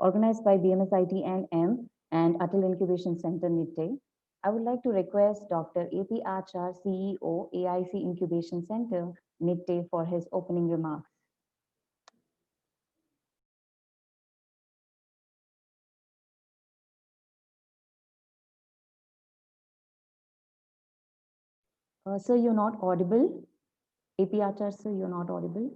organized by BMSIT and M and Atal Incubation Center, NITTE. I would like to request Dr. AP Achar, CEO, AIC Incubation Center, NITTE, for his opening remarks. Sir, you're not audible. AP Achar, sir, you're not audible.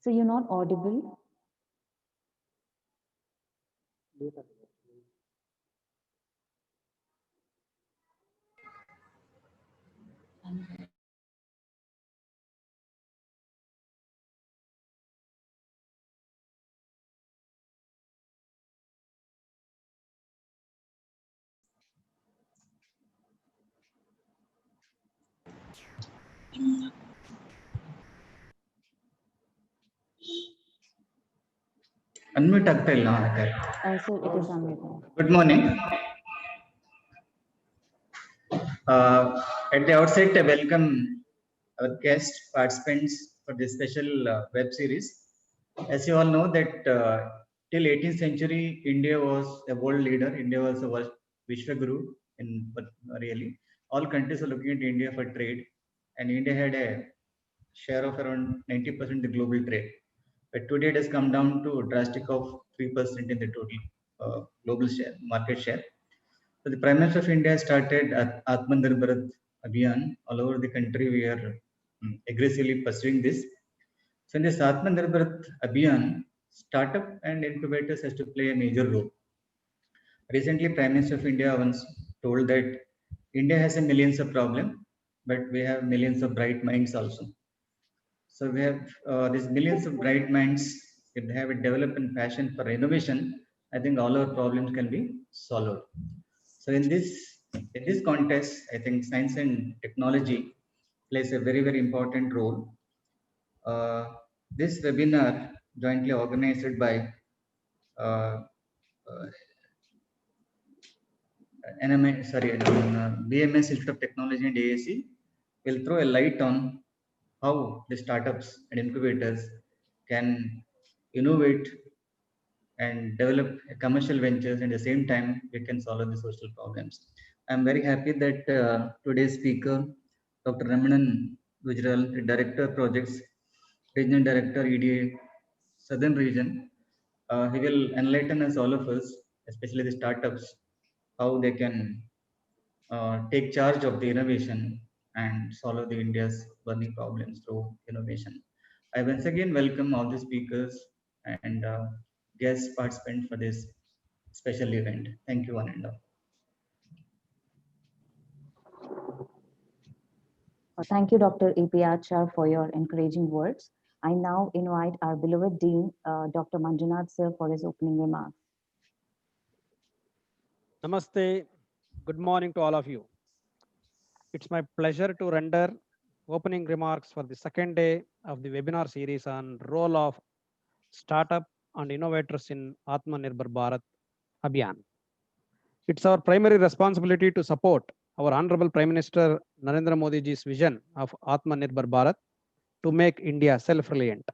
So you're not audible. Unmute ಆಗ್ತಾ ಇಲ್ಲ. Sir, it is unmuted. Good morning. At the outset, I welcome our guest participants for this special web series. As you all know that till 18th century, India was a world leader. India was a world Vishwaguru in really. All countries are looking at India for trade, and India had a share of around 90% the global trade. But today it has come down to a drastic of 3% in the total global share, market share. So the Prime Minister of India started Atmanirbhar Abhiyan. All over the country, we are aggressively pursuing this. So in this Atmanirbhar Abhiyan, startup and incubators has to play a major role. Recently, Prime Minister of India once told that India has a millions of problems, but we have millions of bright minds also. So we have these millions of bright minds. If they have a development passion for innovation, I think all our problems can be solved. So in this context, I think science and technology plays a very, very important role. This webinar jointly organized by BMS Institute of Technology and AAC will throw a light on how the startups and incubators can innovate and develop commercial ventures, and at the same time we can solve the social problems. I'm very happy that today's speaker, Dr. Ramanan Gujral, the Director of Projects, Regional Director, EDA, Southern Region, he will enlighten us, all of us, especially the startups, how they can take charge of the innovation and solve the India's burning problems through innovation. I once again welcome all the speakers and guest participants for this special event. Thank you, one and all. Thank you, Dr. AP Achar, for your encouraging words. I now invite our beloved Dean, Dr. Manjunath sir, for his opening remarks. Namaste. Good morning to all of you. It's my pleasure to render opening remarks for the second day of the webinar series on role of startup and innovators in Atmanirbhar Bharat Abhiyan. It's our primary responsibility to support our Honorable Prime Minister Narendra Modi ji's vision of Atmanirbhar Bharat to make India self-reliant.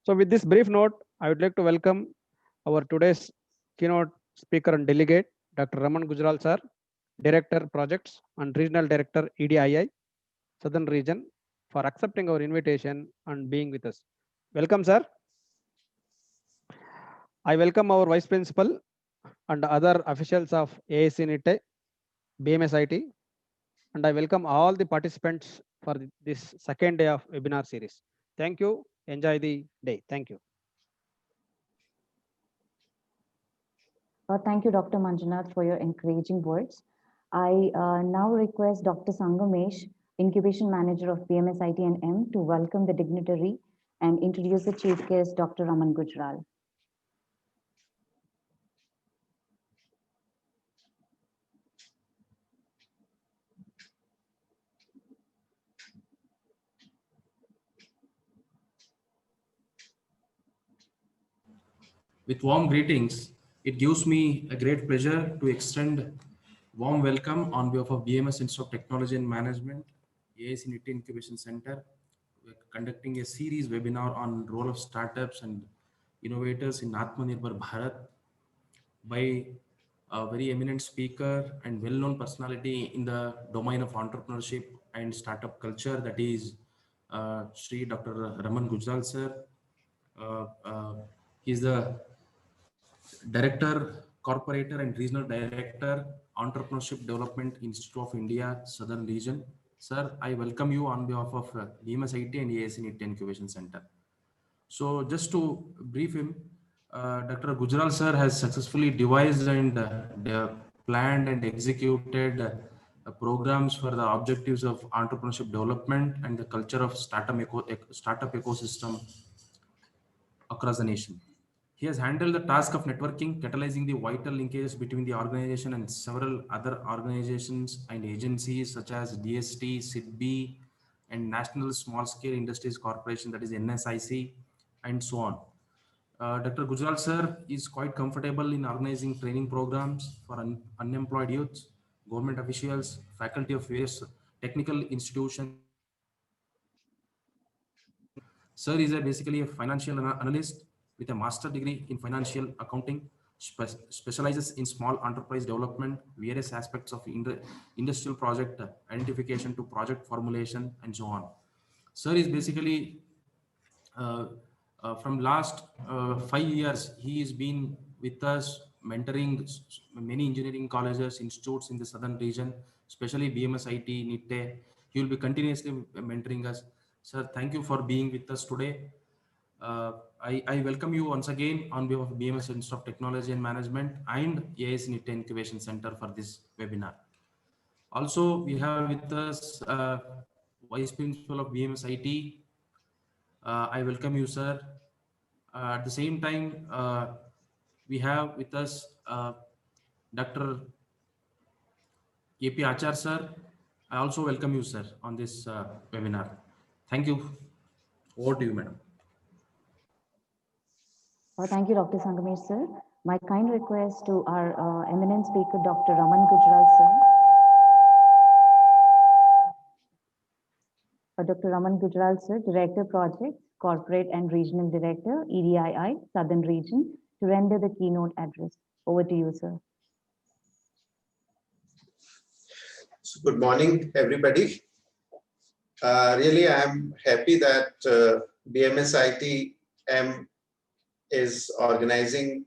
So with this brief note, I would like to welcome our today's keynote speaker and delegate, Dr. Raman Gujral sir, Director Projects and Regional Director EDII, Southern Region, for accepting our invitation and being with us. Welcome, sir. I welcome our Vice Principal and other officials of AAC NITTE, BMSIT, and I welcome all the participants for this second day of webinar series. Thank you. Enjoy the day. Thank you. Thank you, Dr. Manjunath, for your encouraging words. I now request Dr. Sangamesh, Incubation Manager of BMS IT&M, to welcome the dignitary and introduce the chief guest, Dr. Raman Gujral. With warm greetings, it gives me a great pleasure to extend warm welcome on behalf of BMS Institute of Technology and Management, AIC NIT Incubation Center. We're conducting a series webinar on role of startups and innovators in Atmanirbhar Bharat by a very eminent speaker and well-known personality in the domain of entrepreneurship and startup culture, that is Sri Dr. Raman Gujral sir. He's the Director, Corporator and Regional Director, Entrepreneurship Development Institute of India, Southern Region. Sir, I welcome you on behalf of BMS IT and AIC NIT Incubation Center. So just to brief him, Dr. Gujral sir has successfully devised and planned and executed programs for the objectives of entrepreneurship development and the culture of startup ecosystem across the nation. He has handled the task of networking, catalyzing the vital linkages between the organization and several other organizations and agencies such as DST, SIDBI, and National Small Scale Industries Corporation, that is NSIC, and so on. Dr. Gujral sir is quite comfortable in organizing training programs for unemployed youths, government officials, faculty of various technical institutions, Sir is basically a financial analyst with a master degree in financial accounting, specializes in small enterprise development, various aspects of industrial project identification to project formulation, and so on. Sir is basically uh, from last 5 years, he has been with us mentoring many engineering colleges, institutes in the southern region, especially BMS IT, NITE. He will be continuously mentoring us. Sir, thank you for being with us today. I welcome you once again on behalf of BMS Institute of Technology and Management and AIS NITE Incubation Center for this webinar. Also, we have with us Vice Principal of BMS IT. I welcome you, sir. At the same time, we have with us Dr. AP Achar, sir. I also welcome you, sir, on this webinar. Thank you. Over to you, madam. Thank you, Dr. Sangamesh, sir. My kind request to our eminent speaker, Dr. Raman Gujral, sir. Dr. Raman Gujral, sir, Director Projects, Corporate and Regional Director, EDII, Southern Region, to render the keynote address. Over to you, sir. So good morning, everybody. Really, I'm happy that BMS ITM is organizing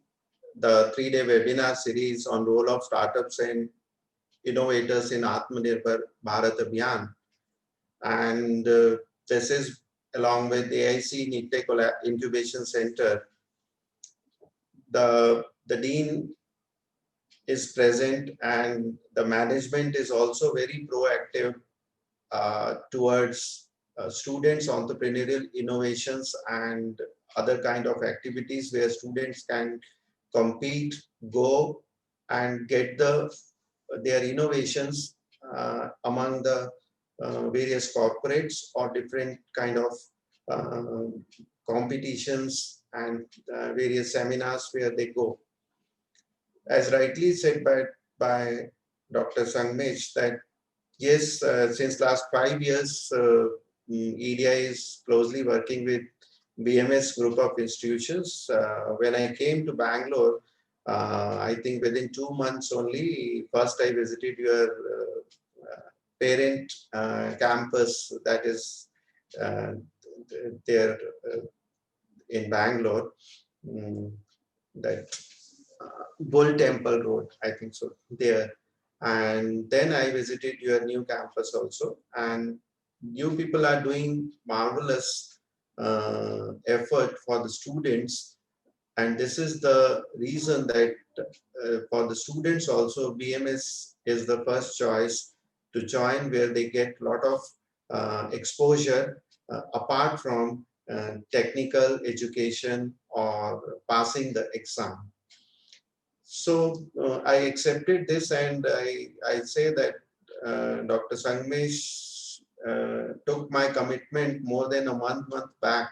the 3-day webinar series on role of startups and innovators in Atmanirbhar Bharat Abhiyan. And this is along with AIC NITE Incubation Center. The Dean is present and the management is also very proactive towards students' entrepreneurial innovations and other kind of activities where students can compete, go and get their innovations among the various corporates or different kind of competitions and various seminars where they go. As rightly said by Dr. Sangamesh, that yes, since last 5 years, EDI is closely working with BMS group of institutions. When I came to Bangalore, I think within 2 months only, first I visited your parent campus that is there in Bangalore, that Bull Temple Road, I think so, there. And then I visited your new campus also, and you people are doing marvelous effort for the students, and this is the reason that for the students also BMS is the first choice to join, where they get a lot of exposure apart from technical education or passing the exam. So I accepted this, and I say that Dr. Sangmesh took my commitment more than a month back,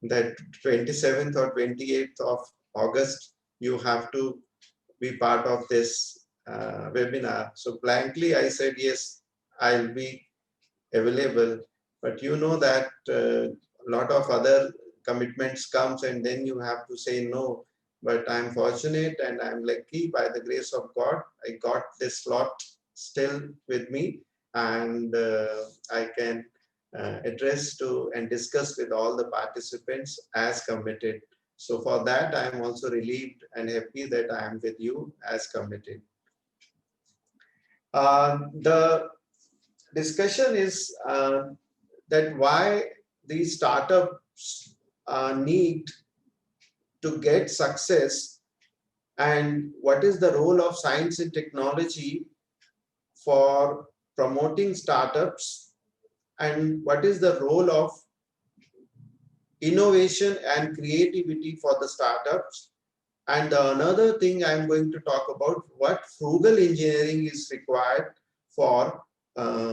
that 27th or 28th of August, you have to be part of this webinar. So blankly I said, yes, I'll be available. But you know that a lot of other commitments comes, and then you have to say no. But I'm fortunate and I'm lucky, by the grace of God, I got this slot still with me, and I can address to and discuss with all the participants as committed. So for that, I'm also relieved and happy that I am with you as committed. The discussion is that why these startups need to get success, and what is the role of science and technology for promoting startups, and what is the role of innovation and creativity for the startups. And another thing I'm going to talk about, what frugal engineering is required for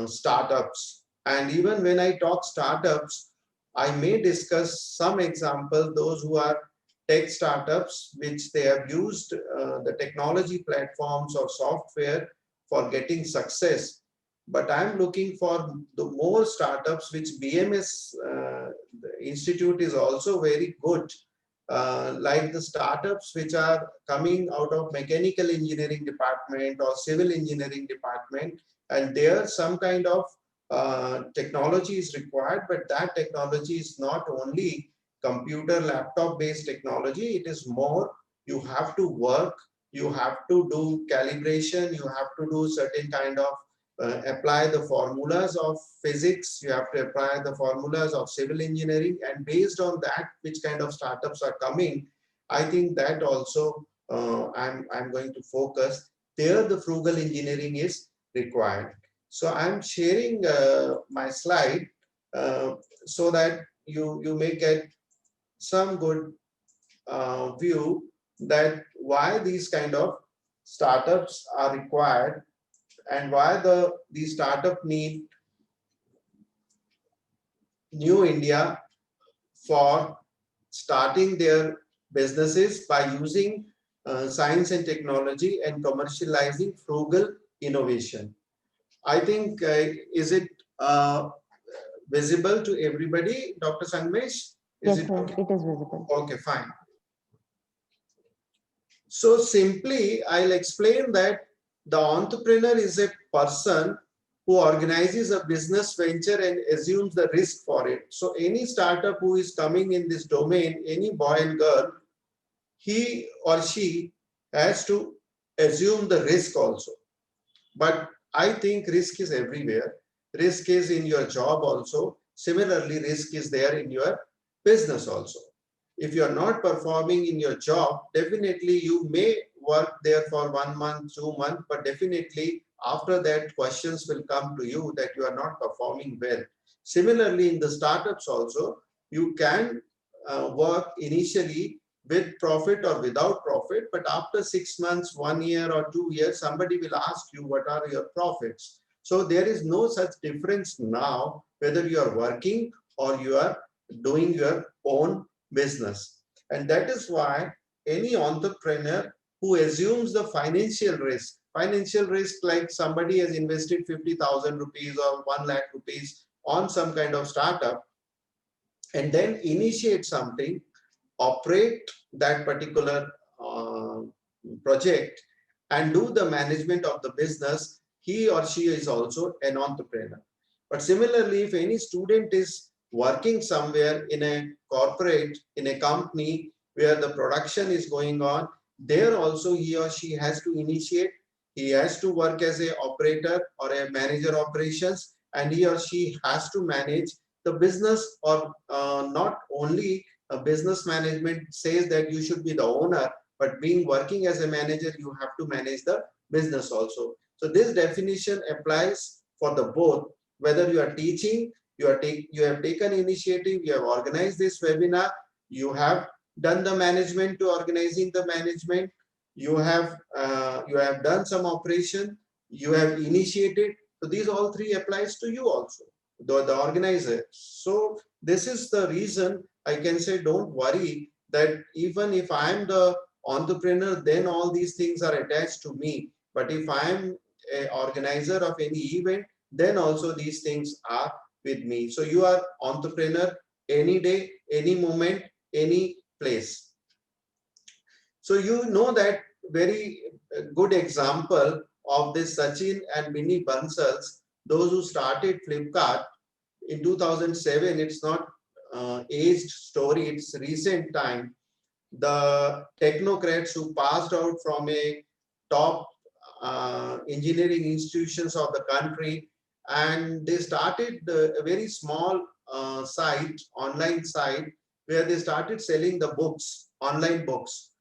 startups. And even when I talk startups, I may discuss some example, those who are tech startups, which they have used the technology platforms or software for getting success. But I'm looking for the more startups, which BMS Institute is also very good, like the startups which are coming out of mechanical engineering department or civil engineering department, and there some kind of technology is required, but that technology is not only computer laptop based technology, it is more, you have to work, you have to do calibration, you have to do certain kind of apply the formulas of physics, you have to apply the formulas of civil engineering, and based on that, which kind of startups are coming, I think that also I'm going to focus. There the frugal engineering is required. So I'm sharing my slide so that you may get some good view that why these kind of startups are required, and why the startup need New India for starting their businesses by using science and technology and commercializing frugal innovation. I think, is it visible to everybody, Dr. Sangmesh? Is Yes, it sir, okay? it is visible. Okay, fine. So simply, I'll explain that the entrepreneur is a person who organizes a business venture and assumes the risk for it. So any startup who is coming in this domain, any boy and girl, he or she has to assume the risk also. But I think risk is everywhere. Risk is in your job also. Similarly, risk is there in your business also. If you are not performing in your job, definitely you may work there for 1 month, 2 months, but definitely after that questions will come to you that you are not performing well. Similarly, in the startups also, you can work initially with profit or without profit, but after 6 months, 1 year or 2 years, somebody will ask you what are your profits. So there is no such difference now whether you are working or you are doing your own business. And that is why any entrepreneur who assumes the financial risk like somebody has invested 50,000 rupees or 1 lakh rupees on some kind of startup, and then initiate something, operate that particular project, and do the management of the business, he or she is also an entrepreneur. But similarly, if any student is working somewhere in a corporate, in a company where the production is going on, there also he or she has to initiate, he has to work as a operator or a manager operations, and he or she has to manage the business, or not only a business management says that you should be the owner, but being working as a manager, you have to manage the business also. So this definition applies for the both, whether you are teaching, you have taken initiative, you have organized this webinar, you have done the management to organizing the management, you have done some operation, you have initiated. So these all three applies to you also, the organizer. So this is the reason I can say, don't worry that even if I am the entrepreneur, then all these things are attached to me. But if I am an organizer of any event, then also these things are with me. So you are entrepreneur any day, any moment, any place. So you know that very good example of this Sachin and Minnie Bansals, those who started Flipkart in 2007. It's not aged story, it's recent time. The technocrats who passed out from a top engineering institutions of the country, and they started a very small site, online site, where they started selling the books, online books.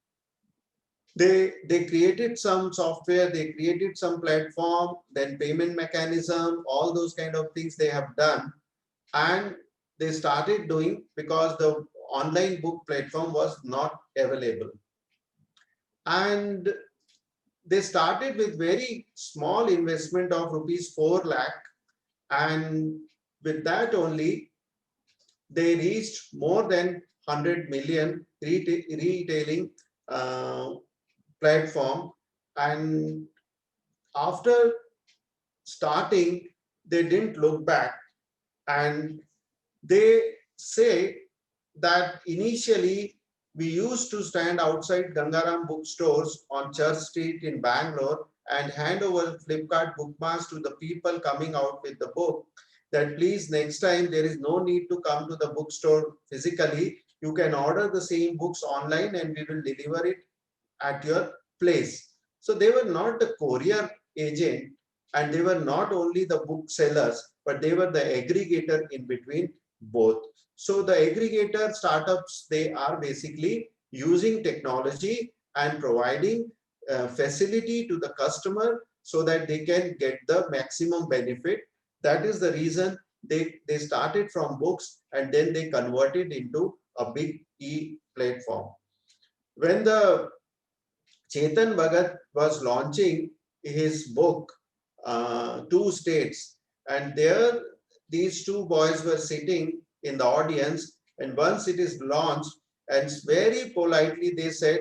They created some software, they created some platform, then payment mechanism, all those kind of things they have done. And they started doing, because the online book platform was not available. And they started with very small investment of rupees 4 lakh, and with that only they reached more than 100 million retailing platform. And after starting, they didn't look back. And they say that initially we used to stand outside Gangaram bookstores on Church Street in Bangalore and hand over Flipkart bookmarks to the people coming out with the book, that please, next time there is no need to come to the bookstore physically. You can order the same books online and we will deliver it at your place. So they were not the courier agent, and they were not only the booksellers, but they were the aggregator in between both. So the aggregator startups, they are basically using technology and providing facility to the customer so that they can get the maximum benefit. That is the reason they started from books and then they converted into a big e-platform. When the Chetan Bhagat was launching his book, Two States, and there these two boys were sitting in the audience, and once it is launched, and very politely they said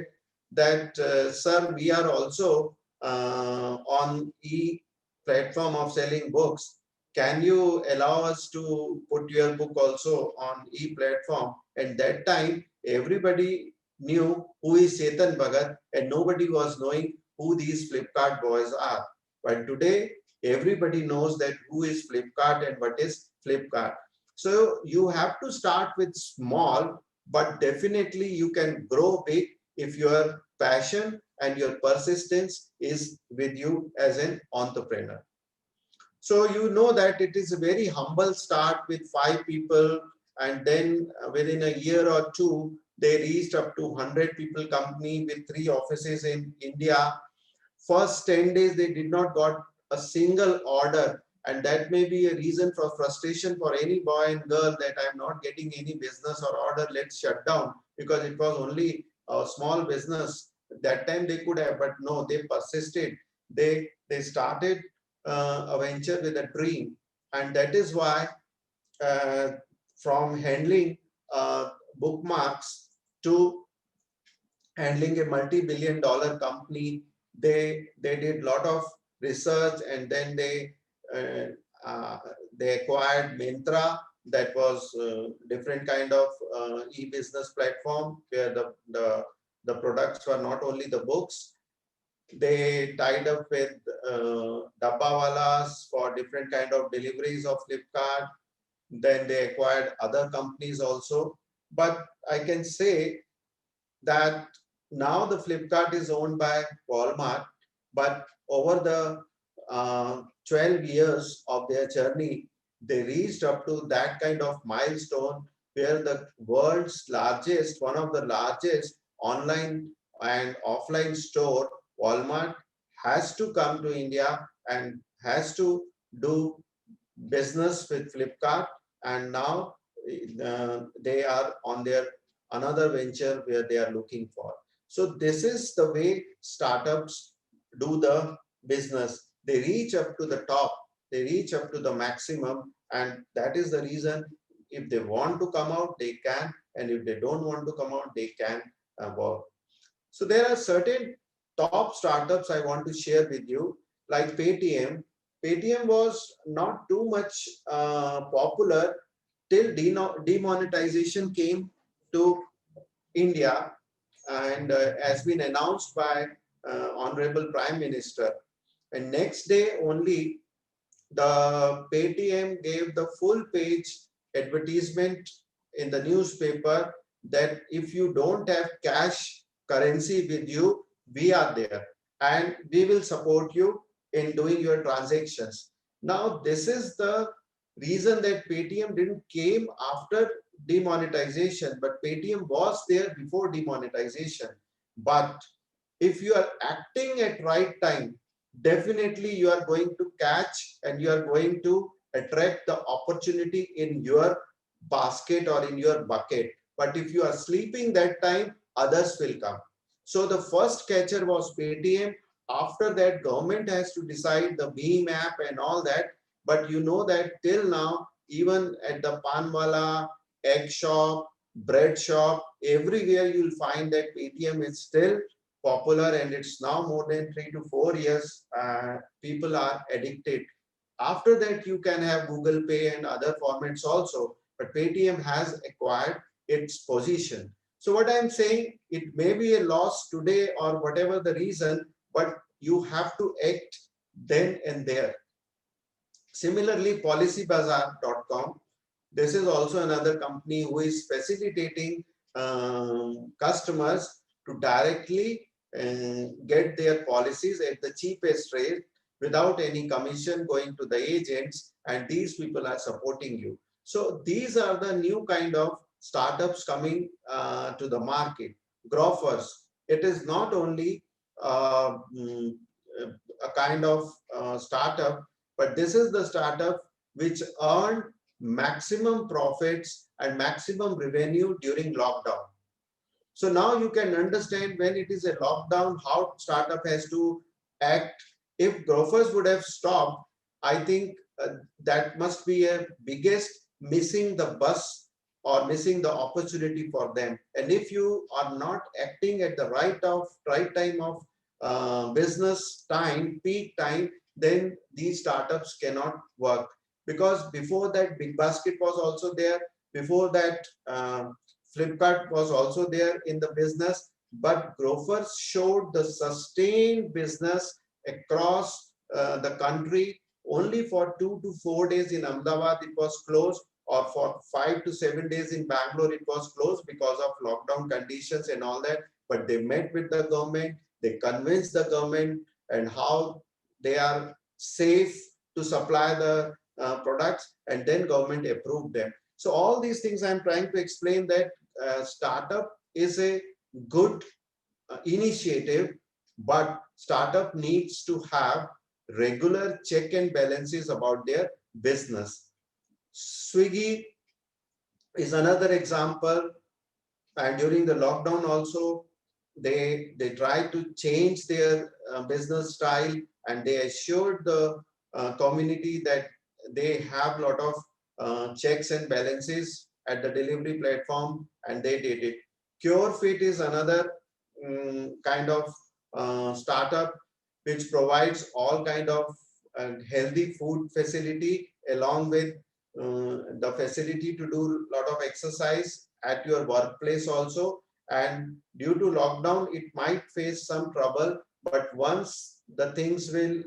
that, sir, we are also on e-platform of selling books. Can you allow us to put your book also on e-platform? And that time, everybody knew who is Chetan Bhagat, and nobody was knowing who these Flipkart boys are. But today, everybody knows that who is Flipkart and what is Flipkart. So you have to start with small, but definitely you can grow big if your passion and your persistence is with you as an entrepreneur. So you know that it is a very humble start with 5 people, and then within a year or two, they reached up to 100 people company with 3 offices in India. First 10 days, they did not got a single order, and that may be a reason for frustration for any boy and girl, that I'm not getting any business or order, let's shut down, because it was only a small business. That time they could have, but no, they persisted. They started a venture with a dream, and that is why uh, from handling bookmarks to handling a multi-billion-dollar company, they did a lot of research, and then uh, they acquired Myntra. That was different kind of e-business platform, where the products were not only the books. They tied up with Dabbawalas for different kind of deliveries of Flipkart. Then they acquired other companies also. But I can say that now the Flipkart is owned by Walmart, but over the 12 years of their journey, they reached up to that kind of milestone, where the world's largest, one of the largest online and offline store, Walmart, has to come to India and has to do business with Flipkart, and now they are on their another venture where they are looking for. So this is the way startups do the business. They reach up to the top, they reach up to the maximum, and that is the reason if they want to come out, they can, and if they don't want to come out, they can work. So there are certain top startups I want to share with you, like Paytm. Paytm was not too much popular till demonetization came to India, and has been announced by Honorable Prime Minister. And next day only, the Paytm gave the full page advertisement in the newspaper that if you don't have cash currency with you, we are there and we will support you in doing your transactions. Now, this is the reason that Paytm didn't came after demonetization, but Paytm was there before demonetization. But if you are acting at right time, definitely you are going to catch and you are going to attract the opportunity in your basket or in your bucket. But if you are sleeping that time, others will come. So the first catcher was Paytm. After that, government has to decide the BHIM app and all that. But you know that till now, even at the panwala, egg shop, bread shop, everywhere you'll find that Paytm is still popular, and it's now more than 3 to 4 years people are addicted. After that, you can have Google Pay and other formats also, but Paytm has acquired its position. So what I'm saying, it may be a loss today or whatever the reason, but you have to act then and there. Similarly, policybazaar.com, this is also another company who is facilitating customers to directly get their policies at the cheapest rate without any commission going to the agents, and these people are supporting you. So these are the new kind of startups coming to the market. Grofers, it is not only a kind of startup, but this is the startup which earned maximum profits and maximum revenue during lockdown. So now you can understand when it is a lockdown, how startup has to act. If grofers would have stopped, I think that must be a biggest missing the bus or missing the opportunity for them. And if you are not acting at the right time of business time, peak time, then these startups cannot work. Because before that, Big Basket was also there. Before that, Flipkart was also there in the business, but grofers showed the sustained business across the country. Only for 2 to 4 days in Ahmedabad it was closed, or for 5 to 7 days in Bangalore it was closed because of lockdown conditions and all that. But they met with the government, they convinced the government and how they are safe to supply the products, and then government approved them. So all these things I'm trying to explain that startup is a good initiative, but startup needs to have regular check and balances about their business. Swiggy is another example, and during the lockdown also they tried to change their business style, and they assured the community that they have a lot of checks and balances at the delivery platform, and they did it. CureFit is another kind of startup which provides all kind of healthy food facility along with the facility to do a lot of exercise at your workplace also. And due to lockdown, it might face some trouble, but once the things will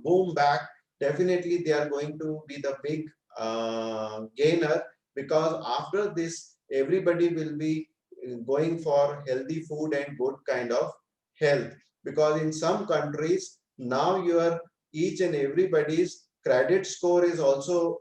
boom back, definitely they are going to be the big gainer, because after this, everybody will be going for healthy food and good kind of health. Because in some countries, now your each and everybody's credit score is also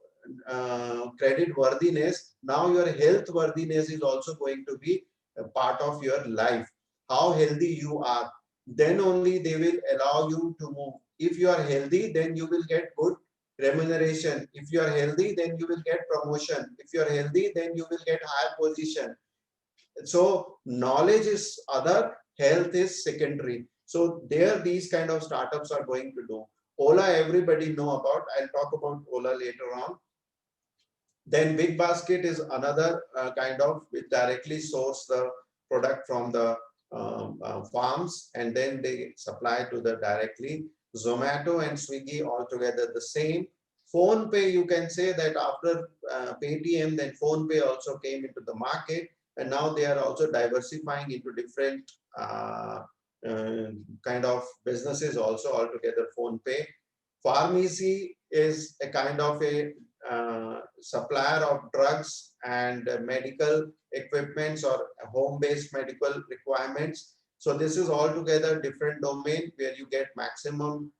credit worthiness. Now your health worthiness is also going to be a part of your life. How healthy you are, then only they will allow you to move. if you are healthy, then you will get good remuneration. If you are healthy, then you will get promotion. If you are healthy, then you will get higher position. So knowledge is other, health is secondary. So there these kind of startups are going to do. Ola, everybody know about. I'll talk about Ola later on. Then Big Basket is another kind of which directly source the product from the farms, and then they supply to the directly. Zomato and Swiggy altogether the same. Phone Pay, you can say that after Paytm, then Phone Pay also came into the market, and now they are also diversifying into different kind of businesses also altogether. Phone Pay. Pharmacy is a kind of a supplier of drugs and medical equipments or home-based medical requirements. So this is altogether different domain where you get maximum,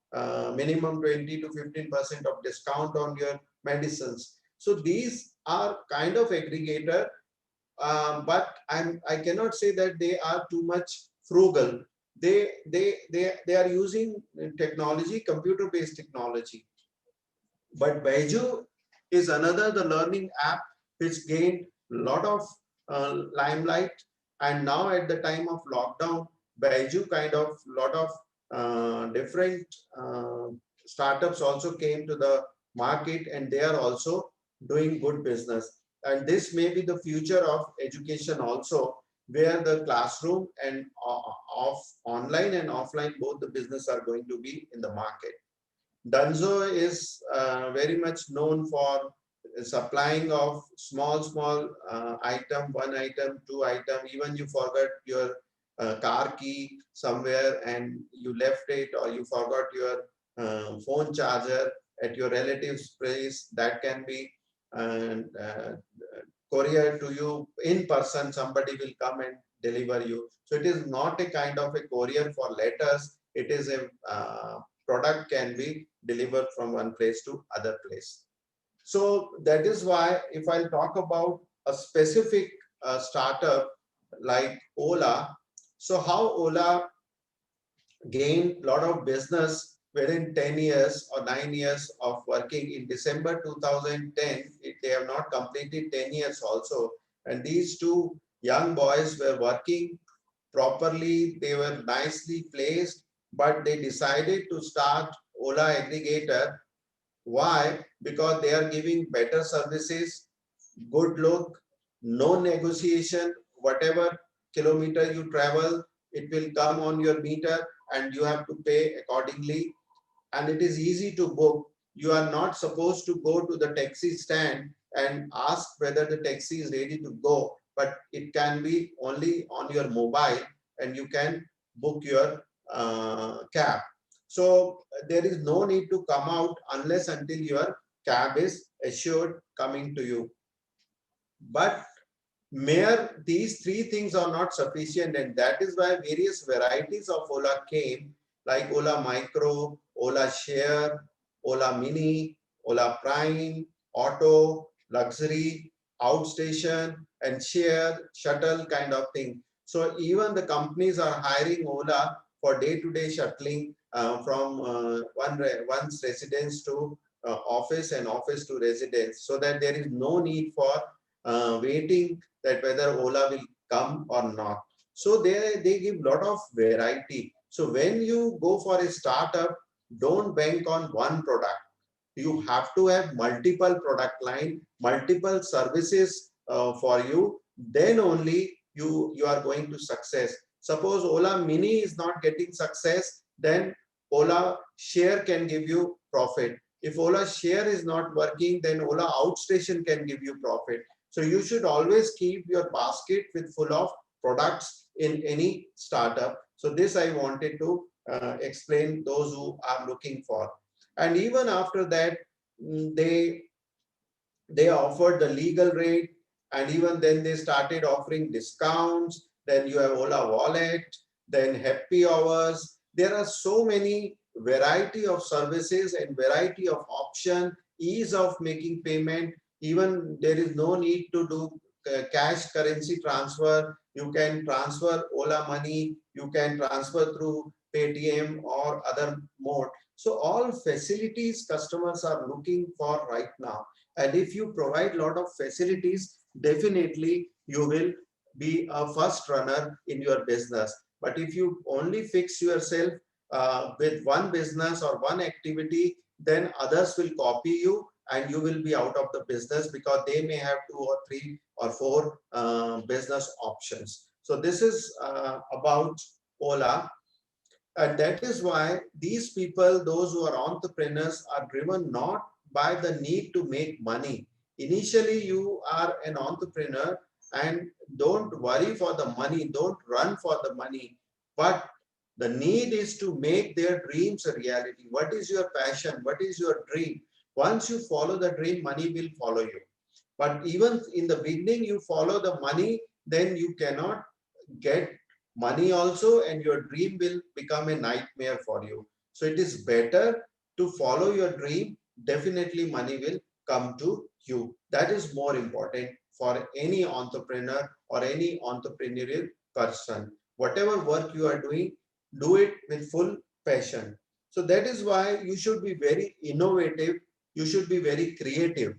minimum 20 to 15% of discount on your medicines. So these are kind of aggregator, but I cannot say that they are too much frugal. They are using technology, computer-based technology. But Baiju is another the learning app which gained a lot of limelight, and now at the time of lockdown, Baiju kind of lot of different startups also came to the market, and they are also doing good business. And this may be the future of education also, where the classroom and online and offline both the business are going to be in the market. Dunzo is very much known for supplying of small item, one item, two item. Even you forgot your car key somewhere and you left it, or you forgot your phone charger at your relative's place, that can be courier to you in person. Somebody will come and deliver you. So it is not a kind of a courier for letters. It is a product can be delivered from one place to other place. So that is why if I talk about a specific startup like Ola, so how Ola gained a lot of business within 10 years or 9 years of working. In December 2010, they have not completed 10 years also. And these two young boys were working properly, they were nicely placed, but they decided to start Ola aggregator. Why? Because they are giving better services, good look, no negotiation, whatever kilometer you travel, it will come on your meter and you have to pay accordingly. And it is easy to book. You are not supposed to go to the taxi stand and ask whether the taxi is ready to go, but it can be only on your mobile and you can book your cab. So there is no need to come out unless until your cab is assured coming to you. But mere these three things are not sufficient, and that is why various varieties of Ola came, like Ola Micro, Ola Share, Ola Mini, Ola Prime, Auto, Luxury, Outstation, and Share, Shuttle kind of thing. So even the companies are hiring Ola for day-to-day shuttling from one's residence to office and office to residence, so that there is no need for waiting that whether Ola will come or not. So they give lot of variety. So when you go for a startup, don't bank on one product. You have to have multiple product line, multiple services for you. Then only you are going to success. Suppose Ola Mini is not getting success, then Ola Share can give you profit. If Ola Share is not working, then Ola Outstation can give you profit. So you should always keep your basket with full of products in any startup. So this I wanted to explain those who are looking for. And even after that, they offered the legal rate, and even then they started offering discounts. Then you have Ola Wallet, then Happy Hours. There are so many variety of services and variety of option, ease of making payment. Even there is no need to do cash currency transfer. You can transfer Ola money, you can transfer through Paytm or other mode. So all facilities customers are looking for right now. And if you provide a lot of facilities, definitely you will be a first runner in your business. But if you only fix yourself with one business or one activity, then others will copy you and you will be out of the business because they may have 2 or 3 or 4 business options. So this is about Ola. And that is why these people, those who are entrepreneurs, are driven not by the need to make money. Initially, you are an entrepreneur and don't worry for the money, don't run for the money, but the need is to make their dreams a reality. What is your passion? What is your dream? Once you follow the dream, money will follow you. But even in the beginning, you follow the money, then you cannot get money also, and your dream will become a nightmare for you. So it is better to follow your dream. Definitely money will come to you. That is more important for any entrepreneur or any entrepreneurial person. Whatever work you are doing, do it with full passion. So that is why you should be very innovative. You should be very creative.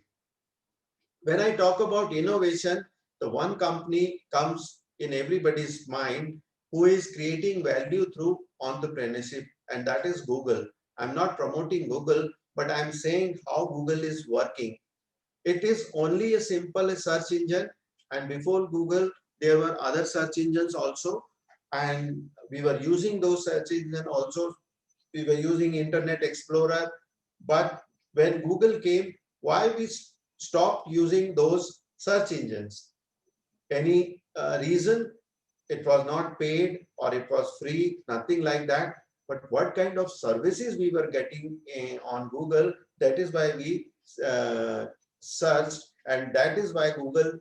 When I talk about innovation, the one company comes in everybody's mind who is creating value through entrepreneurship, and that is Google. I'm not promoting Google, but I'm saying how Google is working. It is only a simple search engine, and before Google, there were other search engines also, and we were using those search engines also. We were using Internet Explorer, but when Google came, why we stopped using those search engines? Any reason? It was not paid or it was free, nothing like that. But what kind of services we were getting on Google, that is why we searched, and that is why Google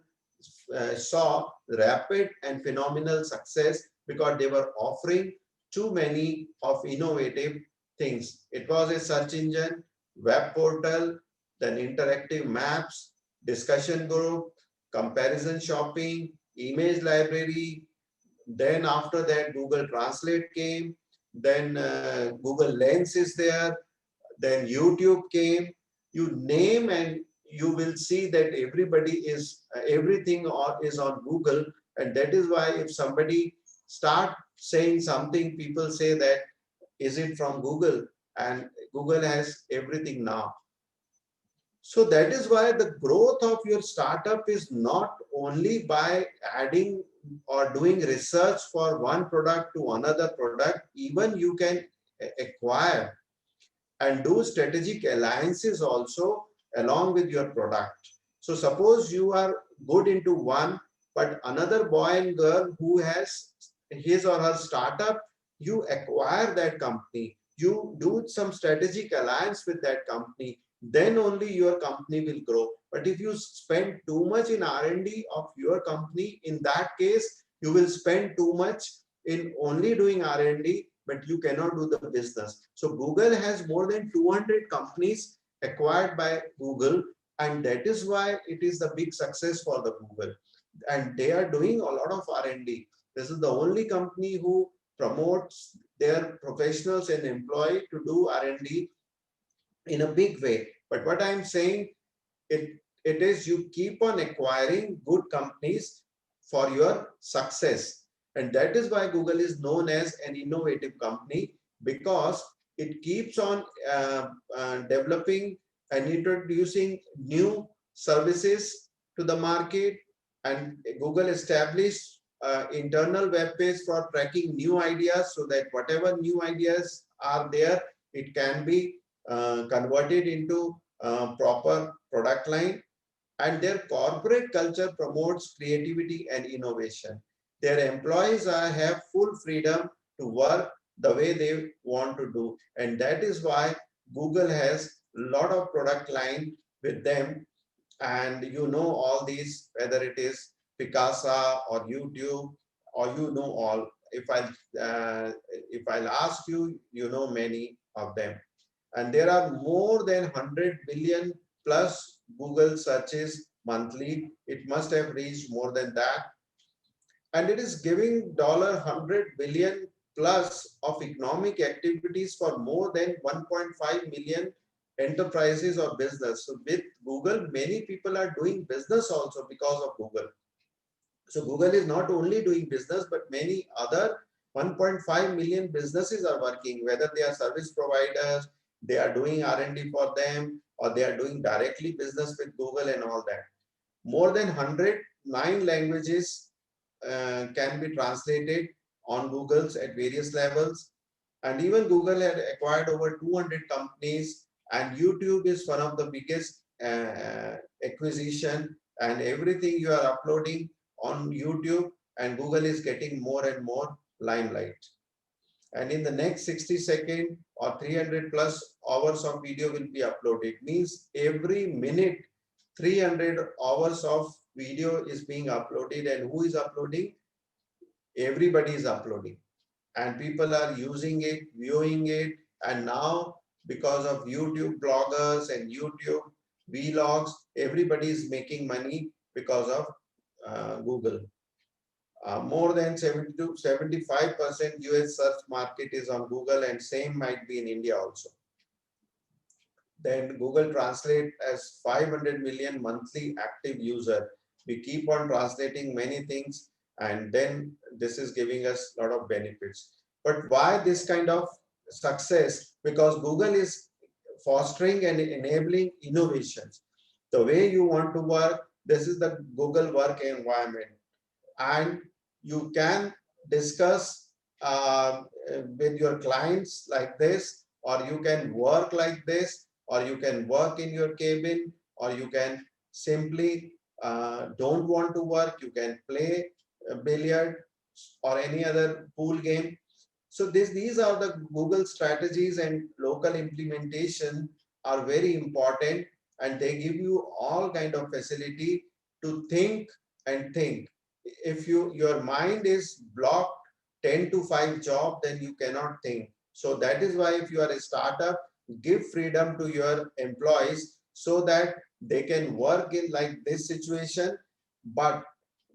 saw rapid and phenomenal success because they were offering too many of innovative things. It was a search engine, web portal, then interactive maps, discussion group, comparison shopping, image library. Then after that, Google Translate came. Then Google Lens is there. Then YouTube came. You name and you will see that everybody is everything is on Google, and that is why if somebody start saying something, people say that is it from Google, and Google has everything now. So that is why the growth of your startup is not only by adding or doing research for one product to another product. Even you can acquire and do strategic alliances also along with your product. So suppose you are good into one, but another boy and girl who has his or her startup, you acquire that company, you do some strategic alliance with that company, then only your company will grow. But if you spend too much in R&D of your company, in that case, you will spend too much in only doing R&D, but you cannot do the business. So Google has more than 200 companies acquired by Google, and that is why it is the big success for the Google. And they are doing a lot of R&D. This is the only company who promotes their professionals and employee to do R&D in a big way. But what I'm saying, it is you keep on acquiring good companies for your success. And that is why Google is known as an innovative company, because it keeps on developing and introducing new services to the market. And Google established internal web page for tracking new ideas, so that whatever new ideas are there, it can be converted into proper product line. And their corporate culture promotes creativity and innovation. Their employees have full freedom to work the way they want to do. And that is why Google has a lot of product line with them. And you know all these, whether it is Picasa or YouTube, or you know all. If I'll ask you, you know many of them. And there are more than 100 billion plus Google searches monthly. It must have reached more than that. And it is giving $100 billion plus of economic activities for more than 1.5 million enterprises or business. So with Google, many people are doing business also because of Google. So Google is not only doing business, but many other 1.5 million businesses are working, whether they are service providers, they are doing R&D for them, or they are doing directly business with Google and all that. More than 109 languages can be translated on Google's at various levels. And even Google had acquired over 200 companies, and YouTube is one of the biggest acquisition, and everything you are uploading on YouTube, and Google is getting more and more limelight. And in the next 60 seconds or 300 plus hours of video will be uploaded. Means every minute 300 hours of video is being uploaded, and who is uploading? Everybody is uploading, and people are using it, viewing it, and now because of YouTube bloggers and YouTube vlogs, everybody is making money because of Google. More than 70 to 75% US search market is on Google, and same might be in India also. Then Google Translate as 500 million monthly active user. We keep on translating many things, and then this is giving us a lot of benefits. But why this kind of success? Because Google is fostering and enabling innovations. The way you want to work, this is the Google work environment. And you can discuss with your clients like this, or you can work like this, or you can work in your cabin, or you can simply don't want to work, you can play billiard or any other pool game. So these are the Google strategies, and local implementation are very important, and they give you all kind of facility to think and think. If your mind is blocked 10 to 5 job, then you cannot think. So that is why if you are a startup, give freedom to your employees so that they can work in like this situation. But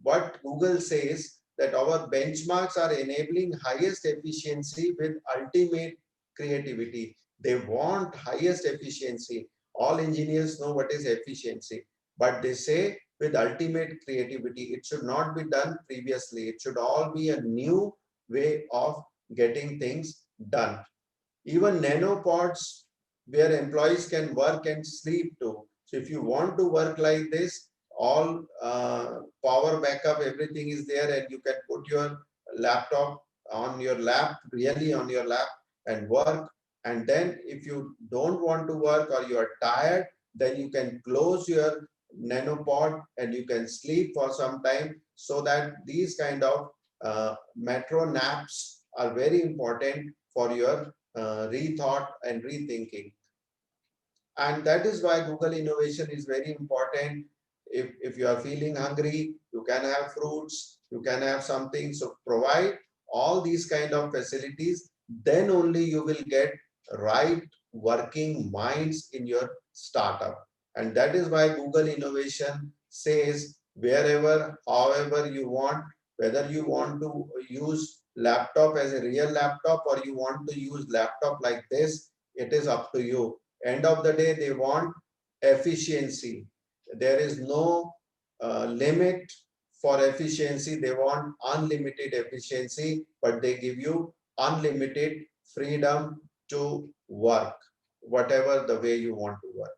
what Google says, that our benchmarks are enabling highest efficiency with ultimate creativity. They want highest efficiency. All engineers know what is efficiency, but they say with ultimate creativity. It should not be done previously. It should all be a new way of getting things done. Even nanopods where employees can work and sleep too. So if you want to work like this, all power backup, everything is there, and you can put your laptop on your lap, really on your lap, and work. And then if you don't want to work or you are tired, then you can close your nanopod and you can sleep for some time. So that these kind of metro naps are very important for your rethought and rethinking. And that is why Google innovation is very important. If you are feeling hungry, you can have fruits, you can have something. So provide all these kind of facilities, then only you will get right working minds in your startup. And that is why Google innovation says wherever, however you want, whether you want to use laptop as a real laptop or you want to use laptop like this, it is up to you. End of the day, they want efficiency. There is no limit for efficiency. They want unlimited efficiency, but they give you unlimited freedom to work, whatever the way you want to work.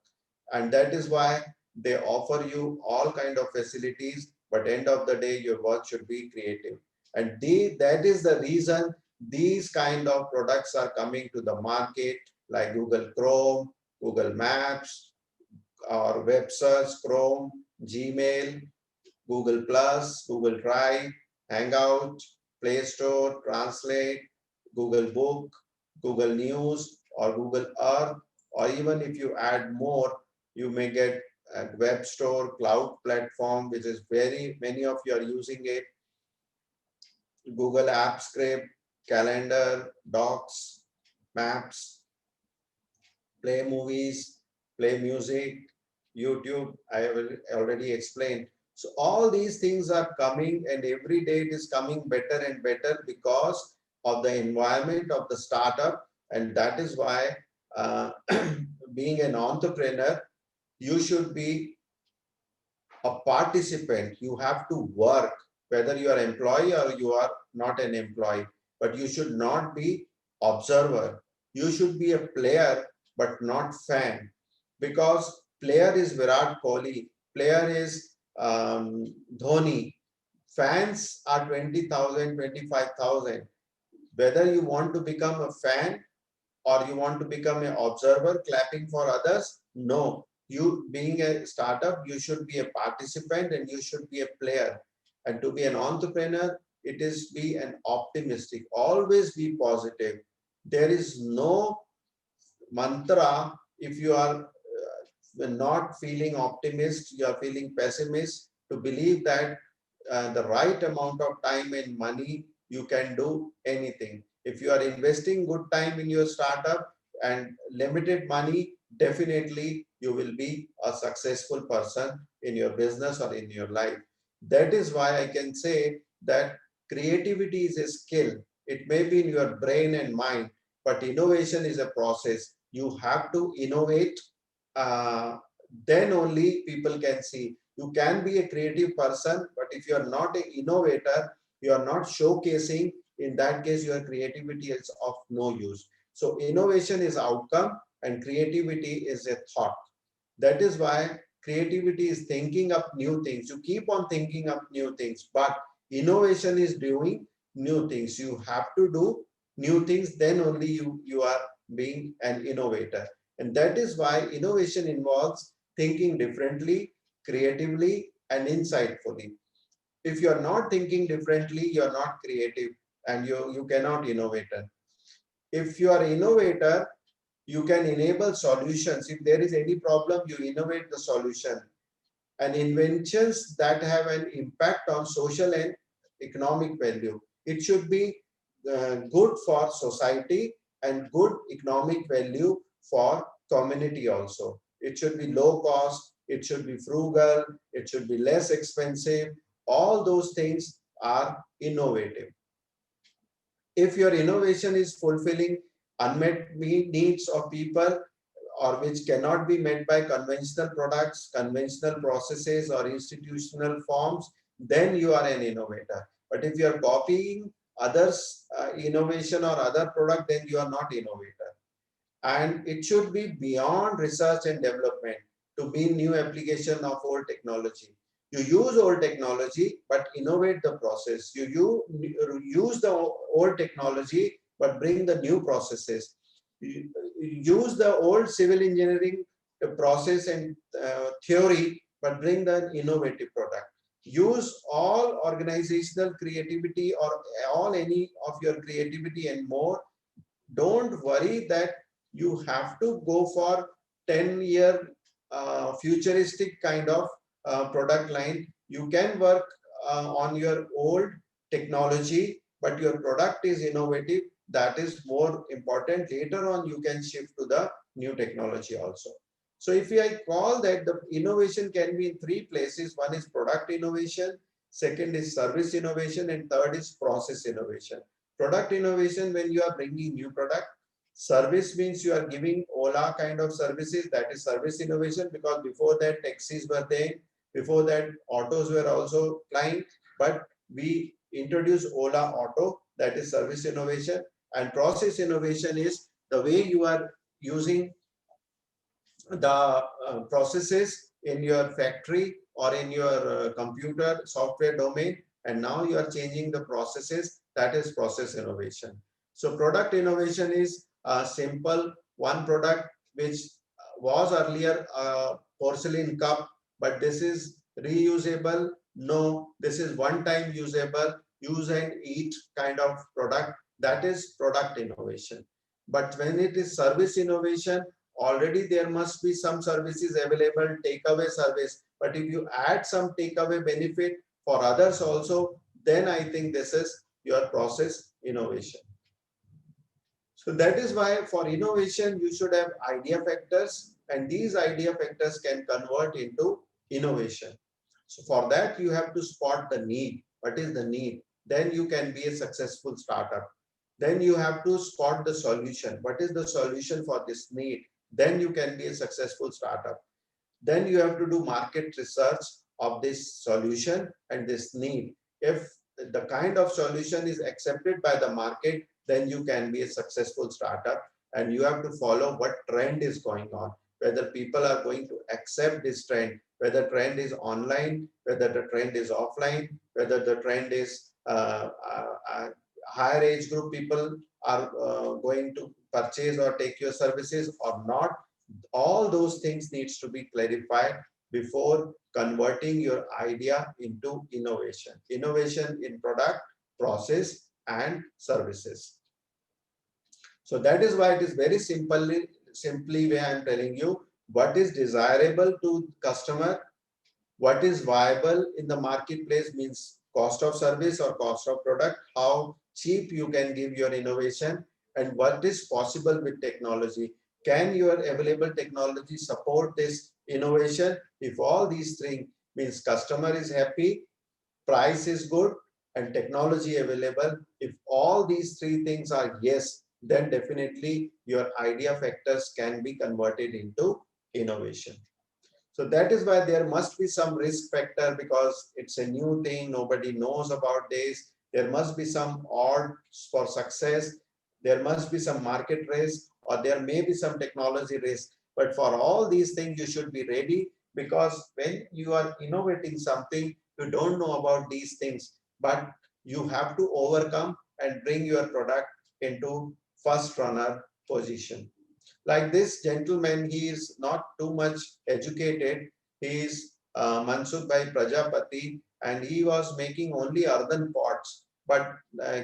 And that is why they offer you all kind of facilities, but end of the day, your work should be creative. And that is the reason these kind of products are coming to the market, like Google Chrome, Google Maps, or web search, Chrome, Gmail, Google Plus, Google Drive, Hangout, Play Store, Translate, Google Book, Google News, or Google Earth, or even if you add more, you may get a web store, cloud platform, which is very many of you are using it. Google Apps Script, Calendar, Docs, Maps, Play Movies, Play Music, YouTube, I have already explained. So all these things are coming, and every day it is coming better and better, because of the environment of the startup. And that is why being an entrepreneur, you should be a participant. You have to work, whether you are employee or you are not an employee, but you should not be observer. You should be a player, but not fan, because player is Virat Kohli, player is Dhoni, fans are 20,000, 25,000. Whether you want to become a fan or you want to become an observer clapping for others, no. You being a startup, you should be a participant and you should be a player. And to be an entrepreneur, it is be an optimistic, always be positive. There is no mantra if you are not feeling optimist, you are feeling pessimist, to believe that the right amount of time and money, you can do anything. If you are investing good time in your startup and limited money, definitely you will be a successful person in your business or in your life. That is why I can say that creativity is a skill. It may be in your brain and mind, but innovation is a process. You have to innovate, uh, then only people can see. You can be a creative person, but if you are not an innovator, you are not showcasing, in that case your creativity is of no use. So innovation is outcome and creativity is a thought. That is why creativity is thinking up new things. You keep on thinking up new things, but innovation is doing new things. You have to do new things, then only you are being an innovator. And that is why innovation involves thinking differently, creatively, and insightfully. If you are not thinking differently, you are not creative and you cannot innovate. If you are innovator, you can enable solutions. If there is any problem, you innovate the solution. And inventions that have an impact on social and economic value. It should be good for society and good economic value for community also. It should be low cost, it should be frugal, it should be less expensive. All those things are innovative. If your innovation is fulfilling unmet needs of people, or which cannot be met by conventional products, conventional processes, or institutional forms, then you are an innovator. But if you are copying others' innovation or other product, then you are not innovator. And it should be beyond research and development to be new application of old technology. You use old technology, but innovate the process. You use the old technology, but bring the new processes. You use the old civil engineering process and theory, but bring the innovative product. Use all organizational creativity or all any of your creativity and more. Don't worry that you have to go for 10-year futuristic kind of product line. You can work on your old technology, but your product is innovative. That is more important. Later on, you can shift to the new technology also. So if I call that, the innovation can be in three places. One is product innovation, second is service innovation, and third is process innovation. Product innovation, when you are bringing new product. Service means you are giving Ola kind of services, that is service innovation, because before that taxis were there, before that autos were also flying, but we introduced Ola Auto, that is service innovation. And process innovation is the way you are using the processes in your factory or in your computer software domain, and now you are changing the processes. That is process innovation. So product innovation is a simple one product which was earlier a porcelain cup, but this is reusable. No, this is one time usable, use and eat kind of product. That is product innovation. But when it is service innovation, already there must be some services available, takeaway service. But if you add some takeaway benefit for others also, then I think this is your process innovation. So that is why for innovation, you should have idea factors, and these idea factors can convert into innovation. So for that, you have to spot the need. What is the need? Then you can be a successful startup. Then you have to spot the solution. What is the solution for this need? Then you can be a successful startup. Then you have to do market research of this solution and this need. If the kind of solution is accepted by the market, then you can be a successful startup. And you have to follow what trend is going on, whether people are going to accept this trend, whether trend is online, whether the trend is offline, whether the trend is higher age group people are going to purchase or take your services or not. All those things needs to be clarified before converting your idea into innovation. Innovation in product, process, and services. So that is why it is very simply way I am telling you what is desirable to customer, what is viable in the marketplace means cost of service or cost of product, how cheap you can give your innovation, and what is possible with technology. Can your available technology support this innovation? If all these things means customer is happy, price is good, and technology available, if all these three things are yes, then definitely your idea factors can be converted into innovation. So that is why there must be some risk factor because it's a new thing. Nobody knows about this. There must be some odds for success. There must be some market risk or there may be some technology risk. But for all these things, you should be ready because when you are innovating something, you don't know about these things, but you have to overcome and bring your product into first runner position. Like this gentleman, he is not too much educated. He is Mansukh Bhai Prajapati, and he was making only earthen pots. But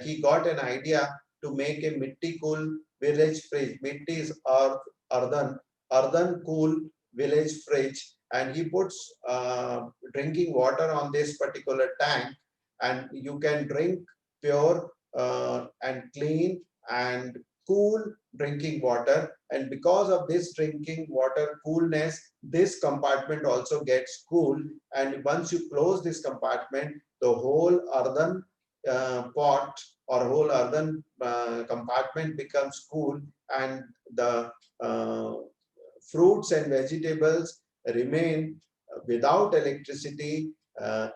he got an idea to make a mitti cool village fridge. Mitti is earthen cool village fridge, and he puts drinking water on this particular tank, and you can drink pure and clean and cool drinking water. And because of this drinking water coolness, this compartment also gets cool. And once you close this compartment, the whole earthen pot or whole earthen compartment becomes cool, and the uh, fruits and vegetables remain without electricity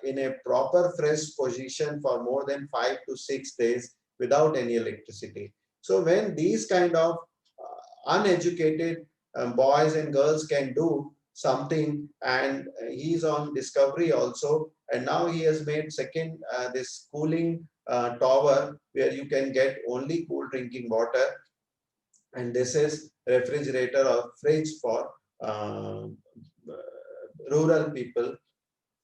in a proper fresh position for more than 5 to 6 days without any electricity. So when these kind of uneducated boys and girls can do something, and he's on discovery also, and now he has made second this cooling tower where you can get only cool drinking water, and this is refrigerator or fridge for rural people.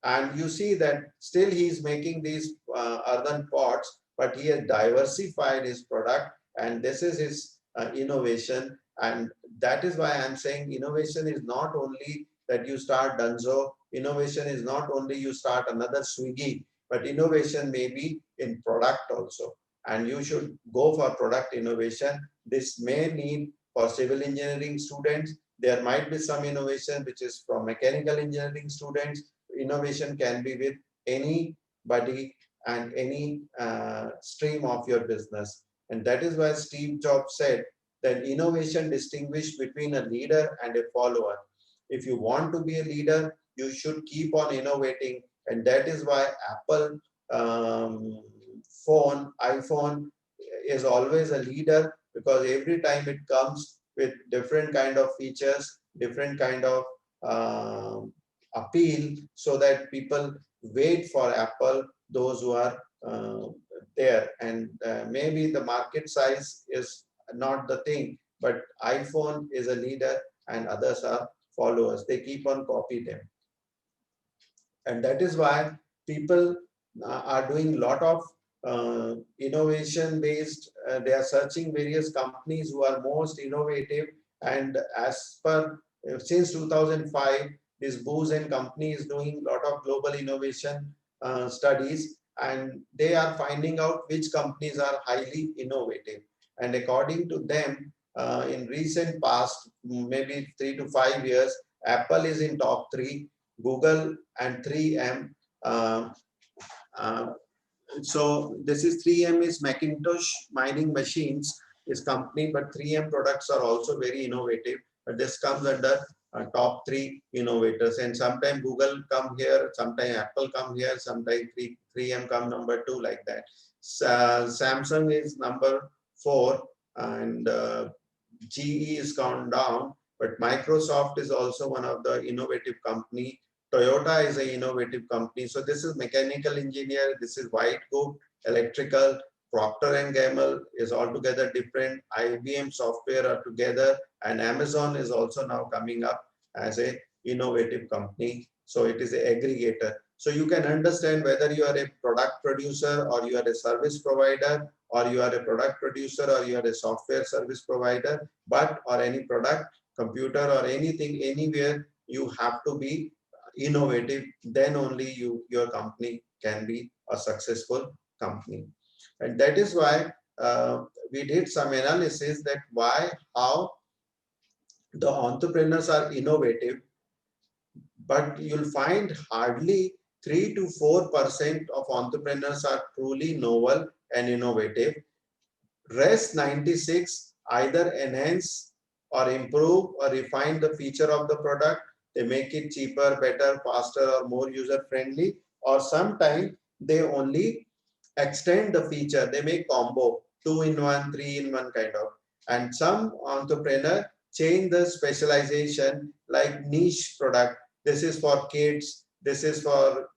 And you see that still he is making these earthen pots, but he has diversified his product, and this is his innovation. And that is why I'm saying innovation is not only that you start Dunzo, innovation is not only you start another Swiggy, but innovation may be in product also. And you should go for product innovation. This may need for civil engineering students. There might be some innovation which is from mechanical engineering students. Innovation can be with anybody and any stream of your business. And that is why Steve Jobs said that innovation distinguishes between a leader and a follower. If you want to be a leader, you should keep on innovating. And that is why Apple iPhone is always a leader, because every time it comes with different kind of features, different kind of appeal, so that people wait for Apple, those who are there. And maybe the market size is not the thing, but iPhone is a leader and others are followers. They keep on copying them. And that is why people are doing a lot of innovation based. They are searching various companies who are most innovative. And as per since 2005, this Booz and company is doing a lot of global innovation studies, and they are finding out which companies are highly innovative. And according to them, in recent past, maybe 3 to 5 years, Apple is in top 3, Google and 3M, uh, So this is 3M is Macintosh Mining Machines is company, but 3M products are also very innovative. But this comes under top 3 innovators, and sometimes Google come here, sometimes Apple come here, sometimes 3M come number 2, like that. Samsung is number 4, and GE is gone down, but Microsoft is also one of the innovative company. Toyota is an innovative company. So this is mechanical engineer, this is white good, electrical, Procter and Gamble is altogether different, IBM software are together, and Amazon is also now coming up as a innovative company. So it is an aggregator. So you can understand whether you are a product producer or you are a service provider, or you are a product producer or you are a software service provider, but or any product, computer or anything, anywhere, you have to be innovative. Then only your company can be a successful company. And that is why we did some analysis that why, how the entrepreneurs are innovative, but you'll find hardly 3 to 4% of entrepreneurs are truly novel and innovative. Rest 96 either enhance or improve or refine the feature of the product. They make it cheaper, better, faster, or more user friendly, or sometimes they only extend the feature. They make combo 2-in-1, 3-in-1 kind of. And some entrepreneur change the specialization, like niche product. This is for kids. This is for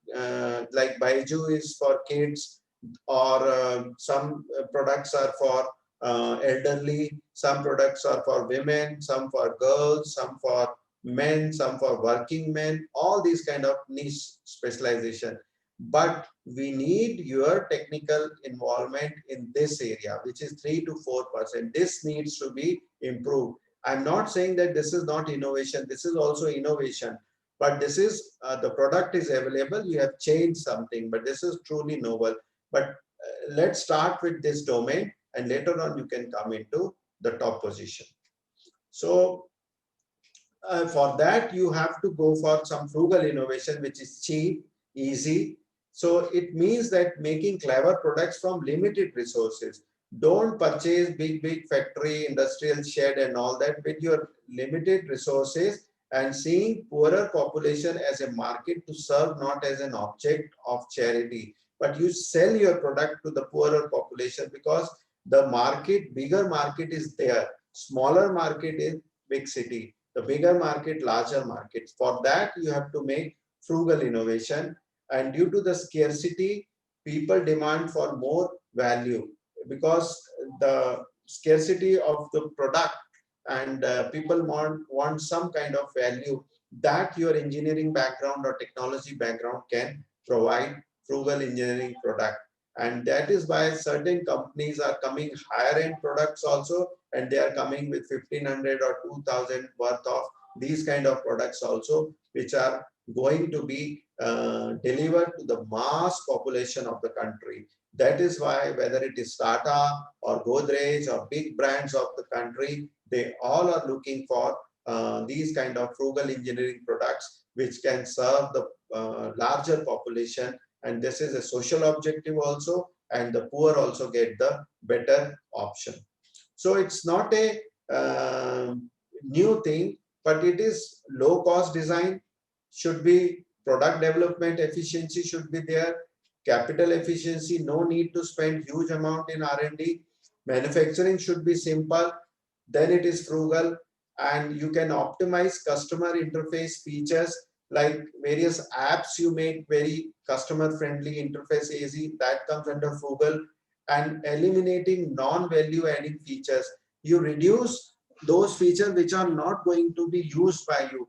like Baiju is for kids, or some products are for elderly, some products are for women, some for girls, some for men, some for working men, all these kind of niche specialization. But we need your technical involvement in this area, which is 3 to 4%. This needs to be improved. I'm not saying that this is not innovation. This is also innovation. But this is, the product is available. You have changed something, but this is truly novel. But let's start with this domain, and later on you can come into the top position. So for that, you have to go for some frugal innovation, which is cheap, easy. So it means that making clever products from limited resources. Don't purchase big factory, industrial shed and all that with your limited resources, and seeing poorer population as a market to serve, not as an object of charity. But you sell your product to the poorer population, because the market, bigger market is there. Smaller market is big city. The bigger market, larger markets. For that, you have to make frugal innovation. And due to the scarcity, people demand for more value, because the scarcity of the product, and people want some kind of value that your engineering background or technology background can provide. Frugal engineering product. And that is why certain companies are coming higher end products also, and they are coming with 1500 or 2000 worth of these kind of products also, which are going to be delivered to the mass population of the country. That is why whether it is Tata or Godrej or big brands of the country, they all are looking for these kind of frugal engineering products, which can serve the larger population. And this is a social objective also, and the poor also get the better option. So it's not a new thing, but it is low cost design, should be product development efficiency should be there, capital efficiency, no need to spend huge amount in R&D, manufacturing should be simple, then it is frugal, and you can optimize customer interface features, like various apps you make very customer friendly interface easy, that comes under frugal. And eliminating non-value adding features, you reduce those features which are not going to be used by you.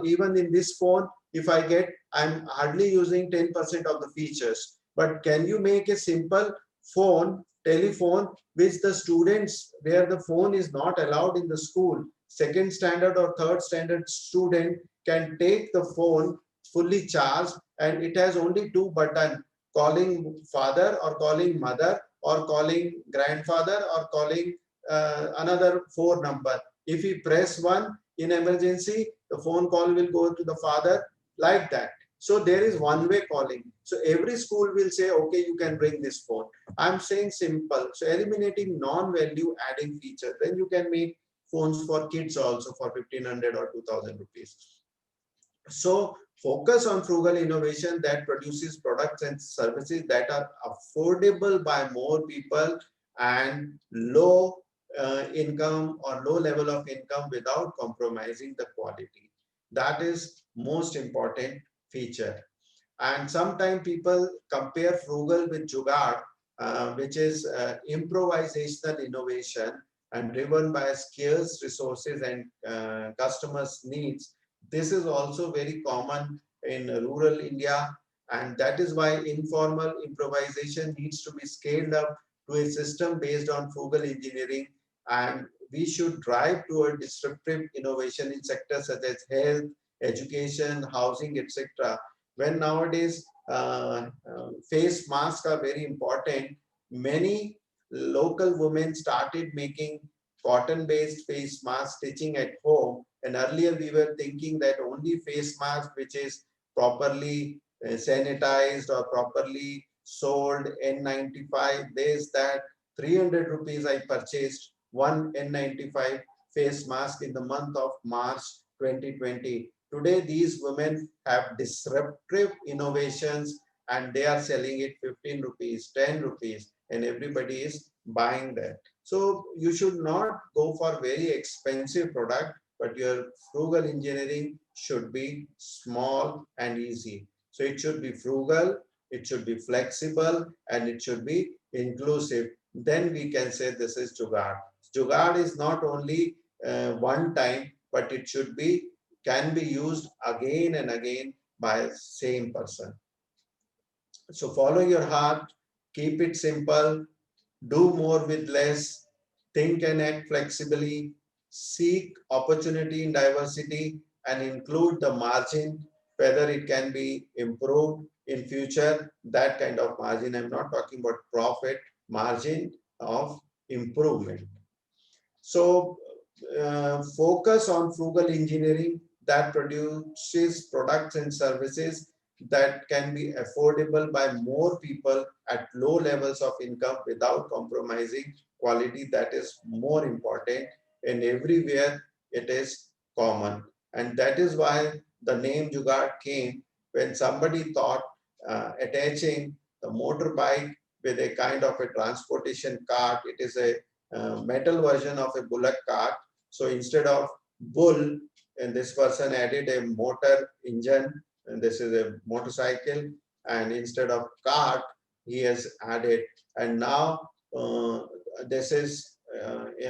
Even in this phone, if I get, I'm hardly using 10% of the features, but can you make a simple phone, telephone, which the students, where the phone is not allowed in the school, second standard or third standard student can take the phone fully charged, and it has only 2 buttons, calling father or calling mother or calling grandfather or calling another 4 number. If we press 1 in emergency, the phone call will go to the father, like that. So there is one-way calling. So every school will say, okay, you can bring this phone. I'm saying simple. So eliminating non-value adding feature, then you can make phones for kids also for 1500 or 2000 rupees. So focus on frugal innovation that produces products and services that are affordable by more people and low income or low level of income without compromising the quality. That is most important feature. And sometimes people compare frugal with jugaad, which is improvisational innovation and driven by scarce resources and customers' needs. This is also very common in rural India, and that is why informal improvisation needs to be scaled up to a system based on frugal engineering, and we should drive toward disruptive innovation in sectors such as health, education, housing, etc. When nowadays face masks are very important, many local women started making cotton-based face mask stitching at home. And earlier we were thinking that only face mask which is properly sanitized or properly sold N95. There's that 300 rupees I purchased one N95 face mask in the month of March 2020. Today, these women have disruptive innovations and they are selling it 15 rupees, 10 rupees, and everybody is buying that. So you should not go for very expensive product, but your frugal engineering should be small and easy. So it should be frugal, it should be flexible, and it should be inclusive. Then we can say this is jugaad. Jugaad is not only one time, but it should be can be used again and again by same person. So follow your heart, keep it simple, do more with less, think and act flexibly, seek opportunity in diversity and include the margin, whether it can be improved in future, that kind of margin. I'm not talking about profit, margin of improvement. So focus on frugal engineering that produces products and services that can be affordable by more people at low levels of income without compromising quality. That is more important, and everywhere it is common. And that is why the name Jugaad came when somebody thought attaching the motorbike with a kind of a transportation cart. It is a metal version of a bullock cart. So instead of bull, and this person added a motor engine, and this is a motorcycle, and instead of cart, he has added, and now this is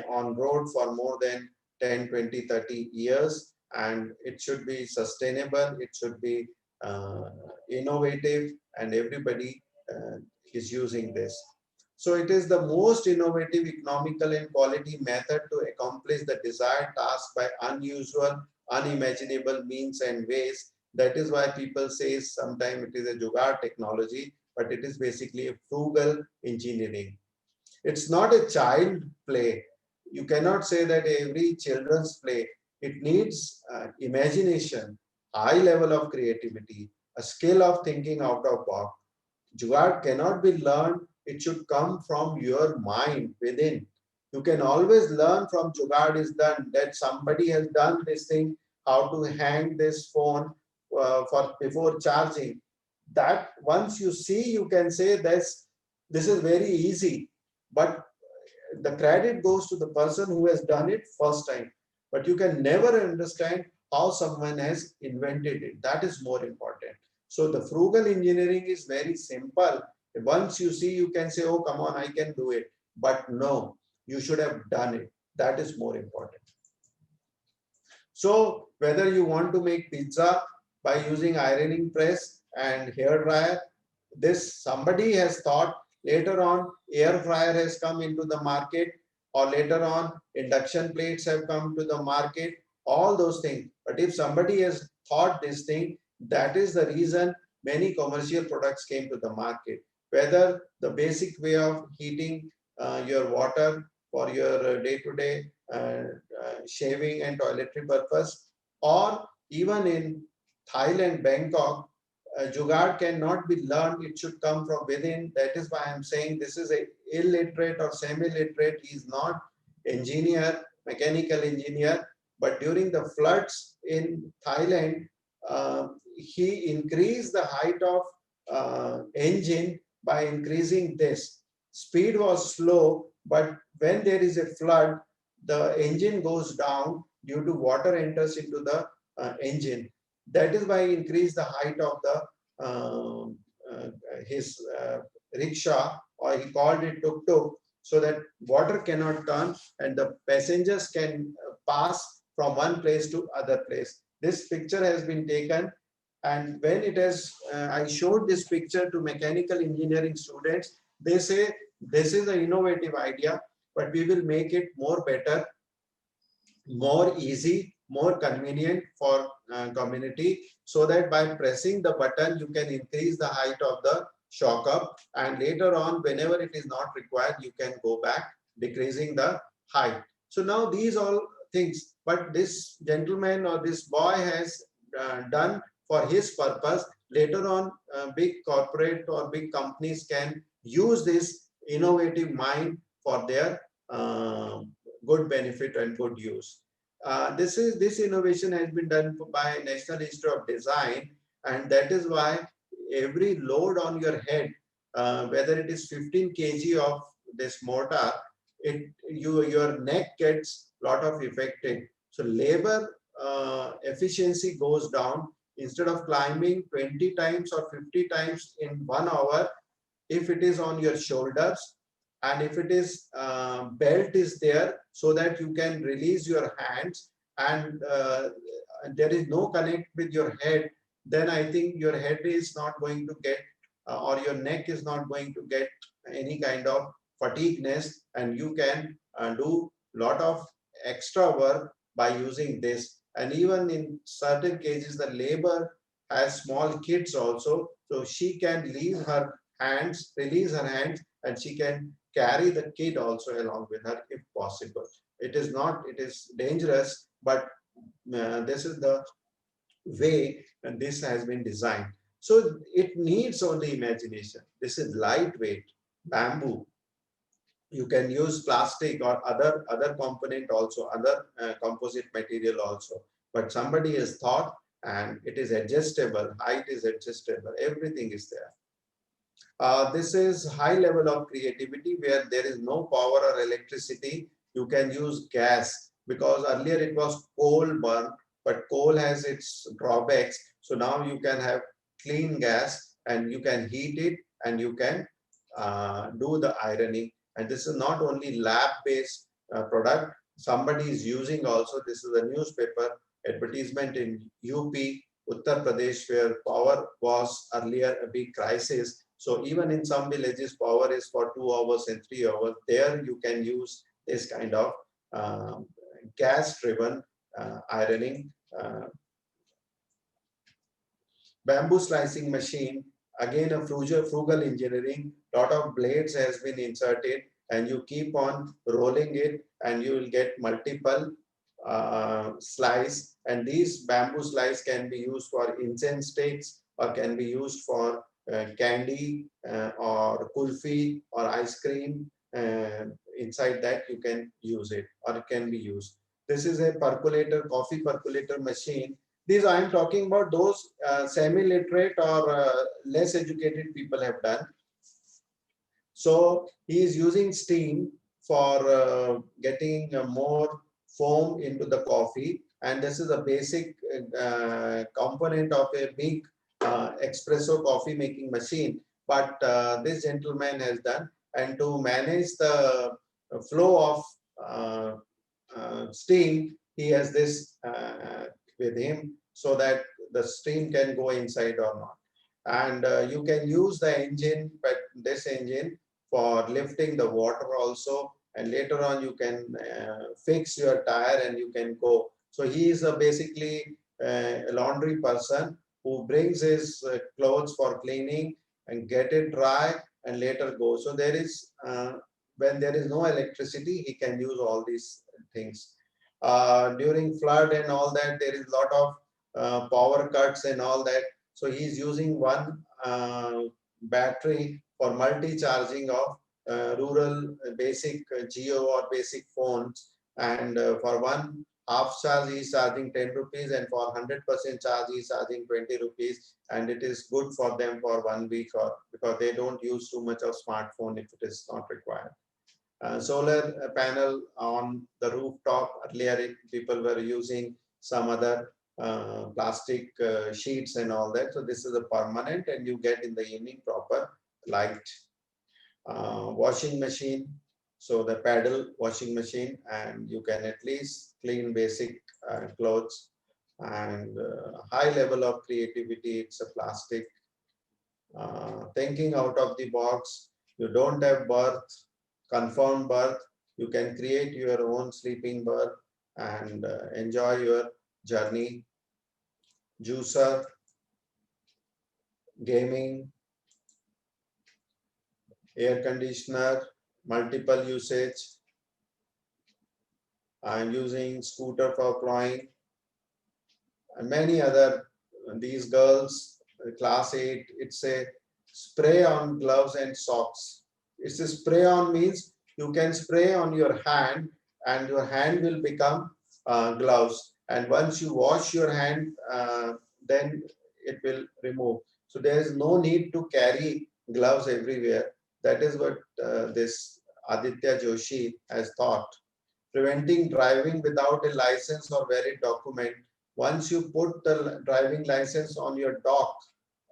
on road for more than 10, 20, 30 years, and it should be sustainable, it should be uh, innovative, and everybody is using this. So it is the most innovative, economical and quality method to accomplish the desired task by unusual, unimaginable means and ways. That is why people say sometimes it is a jugaad technology, but it is basically a frugal engineering. It's not a child play. You cannot say that every children's play. It needs imagination, high level of creativity, a skill of thinking out of box. Jugaad cannot be learned. It should come from your mind within. You can always learn from Jugaad is done, that somebody has done this thing, how to hang this phone for before charging. That once you see, you can say this is very easy. But the credit goes to the person who has done it first time. But you can never understand how someone has invented it. That is more important. So the frugal engineering is very simple. Once you see, you can say, oh, come on, I can do it. But no, you should have done it. That is more important. So whether you want to make pizza by using ironing press and hair dryer, this somebody has thought. Later on, air fryer has come into the market, or later on, induction plates have come to the market, all those things. But if somebody has thought this thing, that is the reason many commercial products came to the market. Whether the basic way of heating your water for your day-to-day shaving and toiletry purpose, or even in Thailand, Bangkok, Jugaad cannot be learned, it should come from within. That is why I'm saying this is a illiterate or semi-literate. He is not engineer, mechanical engineer, but during the floods in Thailand, he increased the height of engine by increasing this. Speed was slow, but when there is a flood, the engine goes down due to water enters into the engine. That is why he increased the height of the his rickshaw, or he called it tuk-tuk, so that water cannot turn and the passengers can pass from one place to other place. This picture has been taken, and when it has, I showed this picture to mechanical engineering students, they say this is an innovative idea, but we will make it more better, more easy, more convenient for community, so that by pressing the button you can increase the height of the shock up, and later on whenever it is not required you can go back decreasing the height. So now these all things, but this gentleman or this boy has done for his purpose. Later on big corporate or big companies can use this innovative mind for their good benefit and good use. This innovation has been done by National Institute of Design, and that is why every load on your head, whether it is 15 kg of this mortar, your neck gets lot of affected. So labor efficiency goes down. Instead of climbing 20 times or 50 times in 1 hour, if it is on your shoulders, and if it is belt is there, so that you can release your hands, and there is no connect with your head, then I think your head is not going to get or your neck is not going to get any kind of fatigueness, and you can do lot of extra work by using this. And even in certain cases the labor has small kids also, so she can leave her hands, release her hands, and she can carry the kid also along with her if possible. It is not, it is dangerous, but this is the way and this has been designed. So it needs only imagination. This is lightweight, bamboo. You can use plastic or other component also, other composite material also. But somebody has thought, and it is adjustable, height is adjustable, everything is there. This is high level of creativity where there is no power or electricity. You can use gas, because earlier it was coal burn, but coal has its drawbacks. So now you can have clean gas and you can heat it and you can do the ironing. And this is not only lab-based product. Somebody is using also. This is a newspaper advertisement in UP, Uttar Pradesh, where power was earlier a big crisis. So even in some villages, power is for 2 hours and 3 hours. There you can use this kind of gas-driven ironing. Bamboo slicing machine, again a frugal engineering. Lot of blades has been inserted, and you keep on rolling it, and you will get multiple slice. And these bamboo slice can be used for incense sticks, or can be used for candy or kulfi or ice cream. Inside that you can use it, or it can be used. This is a percolator, coffee percolator machine. These I am talking about those semi-literate or less educated people have done. So he is using steam for getting more foam into the coffee, and this is a basic component of a big espresso coffee making machine. But this gentleman has done, and to manage the flow of steam, he has this with him, so that the steam can go inside or not. And you can use the engine, but this engine for lifting the water also, and later on you can fix your tire and you can go. So he is basically a laundry person who brings his clothes for cleaning and get it dry and later go. So there is when there is no electricity, he can use all these things. During flood and all that, there is a lot of power cuts and all that. So he is using one battery for multi-charging of rural basic geo or basic phones, and for one half charge he is charging 10 rupees, and for 100% charge he is charging 20 rupees, and it is good for them for 1 week, or because they don't use too much of smartphone if it is not required. Solar panel on the rooftop. Earlier, people were using some other plastic sheets and all that. So this is a permanent, and you get in the evening proper light. Washing machine. So the paddle washing machine, and you can at least clean basic clothes, and high level of creativity. It's a plastic. Thinking out of the box. You don't have birth, confirmed birth. You can create your own sleeping birth and enjoy your journey. Juicer, gaming, air conditioner, multiple usage. I'm using scooter for plowing, and many other. These girls, class 8, it's a spray on gloves and socks. It's a spray on means you can spray on your hand, and your hand will become gloves. And once you wash your hand, then it will remove. So there is no need to carry gloves everywhere. That is what this Aditya Joshi has thought. Preventing driving without a license or valid document. Once you put the driving license on your dock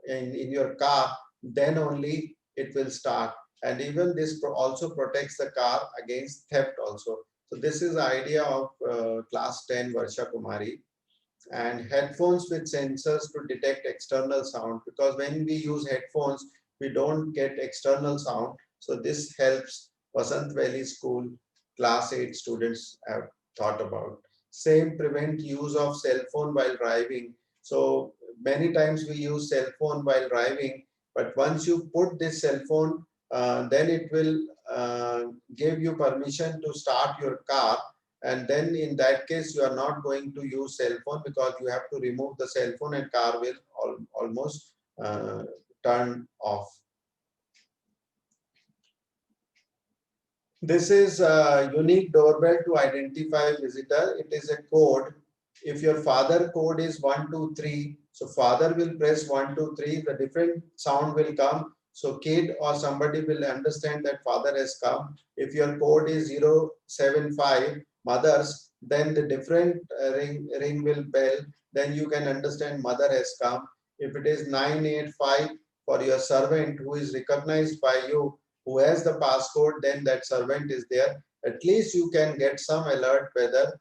in your car, then only it will start. And even this also protects the car against theft also. So this is the idea of class 10 Varsha Kumari. And headphones with sensors to detect external sound, because when we use headphones, we don't get external sound. So this helps. Vasant Valley School class 8 students have thought about. Same, prevent use of cell phone while driving. So many times we use cell phone while driving, but once you put this cell phone, then it will give you permission to start your car, and then in that case you are not going to use cell phone, because you have to remove the cell phone and car will almost turn off. This is a unique doorbell to identify visitor. It is a code. If your father code is 123, so father will press 123, the different sound will come. So kid or somebody will understand that father has come. If your code is 075, mothers, then the different ring will bell. Then you can understand mother has come. If it is 985 for your servant who is recognized by you, who has the passcode, then that servant is there. At least you can get some alert whether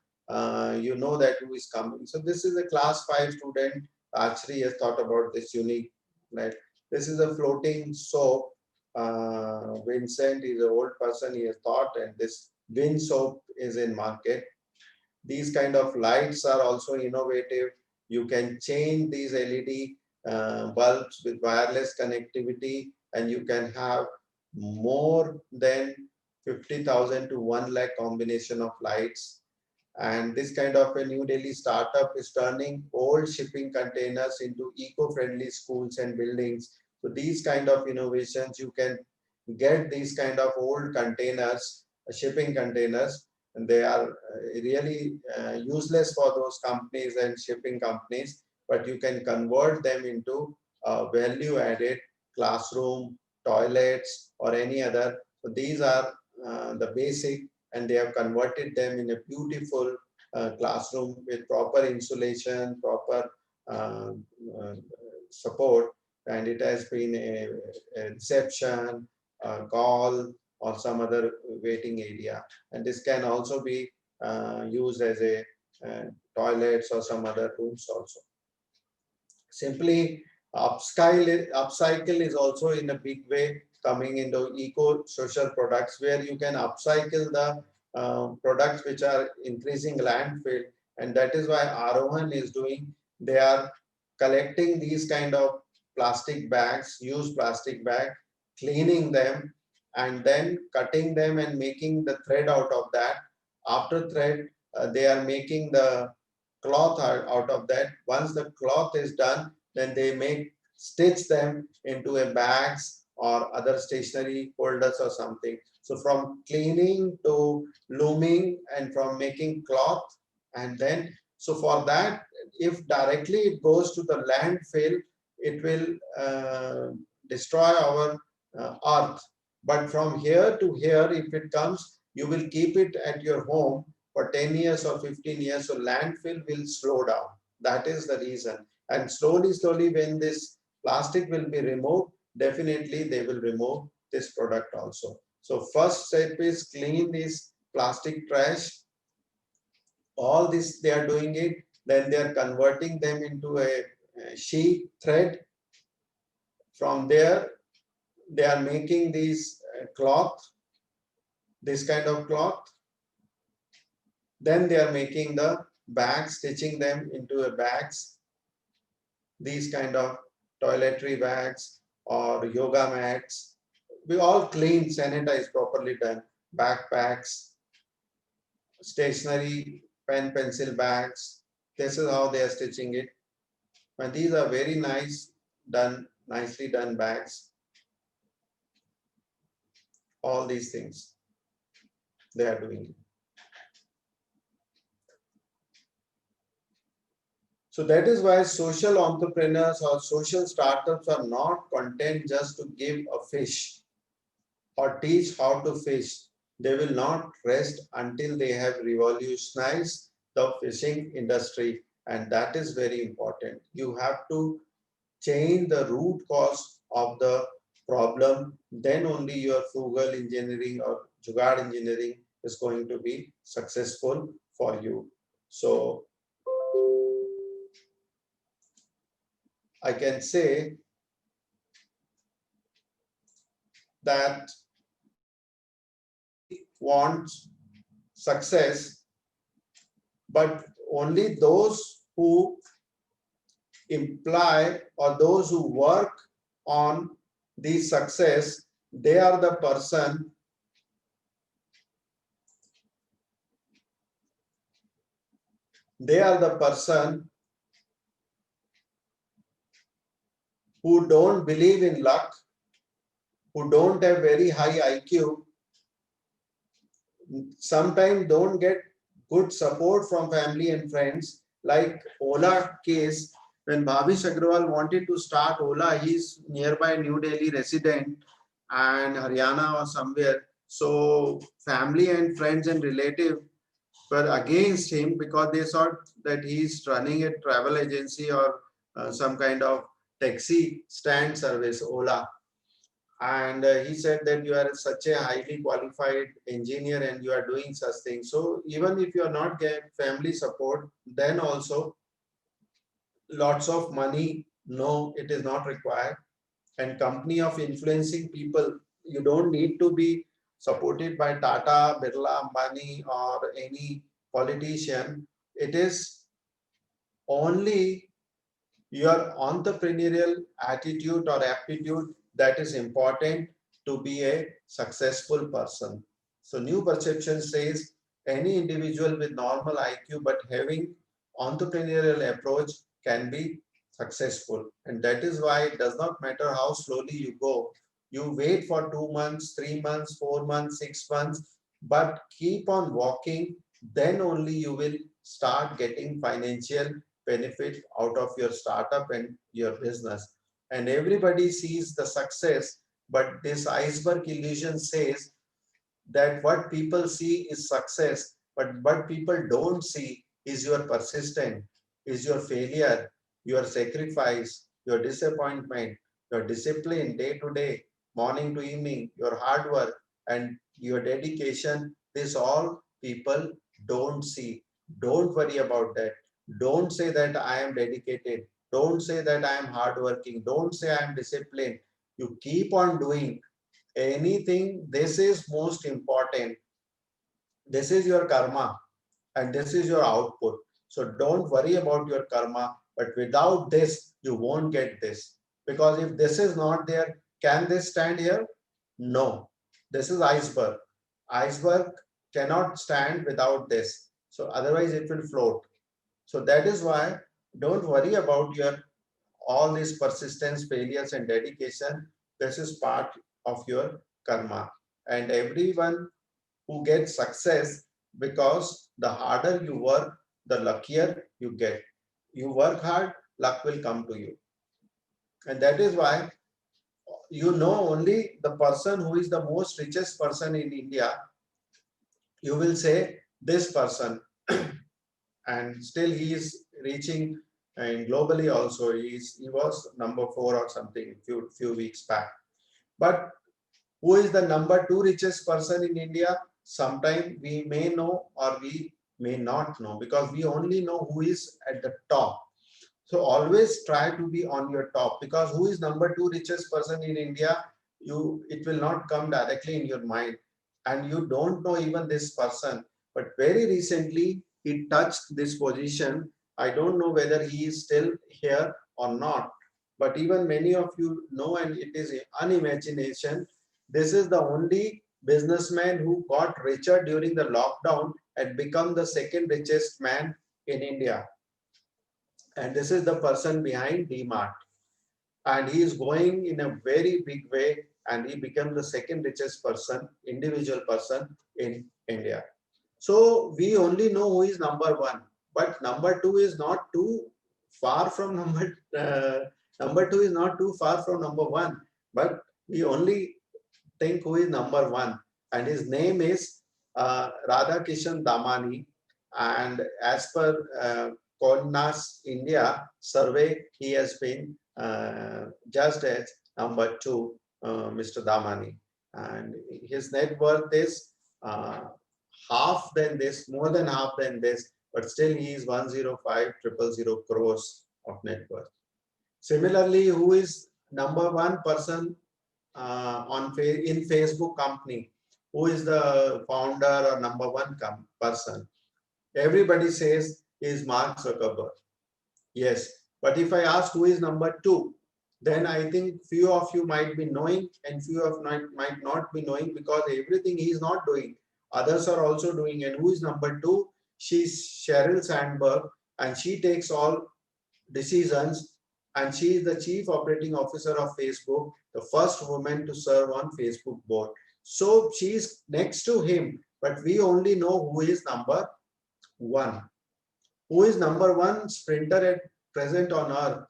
you know that who is coming. So this is a class 5 student. Archery has thought about this unique. Right? This is a floating soap. Vincent is an old person. He has thought, and this wind soap is in market. These kind of lights are also innovative. You can change these LED bulbs with wireless connectivity, and you can have more than 50,000 to 1 lakh combination of lights. And this kind of a New Delhi startup is turning old shipping containers into eco-friendly schools and buildings. So these kind of innovations, you can get these kind of old containers, shipping containers, and they are really useless for those companies and shipping companies, but you can convert them into value added classroom, toilets, or any other. So these are the basic, and they have converted them in a beautiful classroom with proper insulation, proper uh, uh, support, and it has been a reception, a call, or some other waiting area. And this can also be used as a toilets or some other rooms also. Simply upcycle is also in a big way coming into eco-social products, where you can upcycle the products which are increasing landfill. And that is why Arohan is doing, they are collecting these kind of plastic bags, used plastic bag, cleaning them, and then cutting them and making the thread out of that. After thread, they are making the cloth out of that. Once the cloth is done, then they stitch them into a bags or other stationery holders or something. So from cleaning to looming and from making cloth, and then so for that, if directly it goes to the landfill, it will destroy our earth. But from here to here, if it comes, you will keep it at your home for 10 years or 15 years, so landfill will slow down. That is the reason. And slowly, slowly, when this plastic will be removed, definitely they will remove this product also. So first step is clean this plastic trash. All this they are doing it, then they are converting them into a sheet thread. From there, they are making these cloth, this kind of cloth. Then they are making the bags, stitching them into a bags, these kind of toiletry bags or yoga mats. We all clean, sanitize, properly done. Backpacks, stationery, pen, pencil bags. This is how they are stitching it. And these are very nice, nicely done bags. All these things they are doing. So that is why social entrepreneurs or social startups are not content just to give a fish or teach how to fish. They will not rest until they have revolutionized the fishing industry. And that is very important. You have to change the root cause of the problem. Then only your frugal engineering or jugaad engineering is going to be successful for you. So I can say that want success, but only those who imply or those who work on the success, they are the person who don't believe in luck, who don't have very high IQ, sometimes don't get good support from family and friends. Like Ola case, when Bhavish Agrawal wanted to start Ola, he's nearby New Delhi resident and Haryana or somewhere. So family and friends and relatives were against him because they thought that he's running a travel agency or some kind of taxi stand service, Ola. And he said that you are such a highly qualified engineer and you are doing such things. So even if you are not getting family support, then also lots of money, no, it is not required. And company of influencing people, you don't need to be supported by Tata, Birla, Ambani or any politician. It is only your entrepreneurial attitude or aptitude that is important to be a successful person. So new perception says any individual with normal IQ but having entrepreneurial approach can be successful. And that is why it does not matter how slowly you go. You wait for 2 months, 3 months, 4 months, 6 months, but keep on walking. Then only you will start getting financial benefit out of your startup and your business. And everybody sees the success, but this iceberg illusion says that what people see is success, but what people don't see is your persistence, is your failure, your sacrifice, your disappointment, your discipline day to day, morning to evening, your hard work and your dedication. This all people don't see. Don't worry about that. Don't say that I am dedicated. Don't say that I am hardworking. Don't say I am disciplined. You keep on doing anything. This is most important. This is your karma and this is your output. So don't worry about your karma, but without this, you won't get this. Because if this is not there, can this stand here? No. This is iceberg. Iceberg cannot stand without this. So otherwise it will float. So that is why don't worry about your all this persistence, failures, and dedication, this is part of your karma. And everyone who gets success, because the harder you work, the luckier you get. You work hard, luck will come to you. And that is why you know only the person who is the most richest person in India, you will say this person, and still he is reaching, and globally also he was number 4 or something few weeks back. But who is the number 2 richest person in India? Sometime we may know or we may not know, because we only know who is at the top. So always try to be on your top, because who is number 2 richest person in India, it will not come directly in your mind, and you don't know even this person. But very recently he touched this position. I don't know whether he is still here or not, but even many of you know, and it is unimagination. This is the only businessman who got richer during the lockdown and become the second richest man in India. And this is the person behind DMart. And he is going in a very big way, and he became the second richest person, individual person in India. So we only know who is number 1, but number 2 is not too far from number 2 is not too far from number 1, but we only think who is number 1, and his name is Radhakishan Damani. And as per Connas India survey, he has been judged as number 2, Mr. Damani, and his net worth is half than this, more than half than this, but still he is 105,000 crores of net worth. Similarly, who is number 1 person in Facebook company? Who is the founder or number 1 person? Everybody says is Mark Zuckerberg. Yes, but if I ask who is number 2, then I think few of you might be knowing and few of might not be knowing, because everything he is not doing, others are also doing. And who is number 2? She's Sheryl Sandberg, and she takes all decisions, and she is the chief operating officer of Facebook, the first woman to serve on Facebook board. So she is next to him, but we only know who is number 1. Who is number 1 sprinter at present on earth?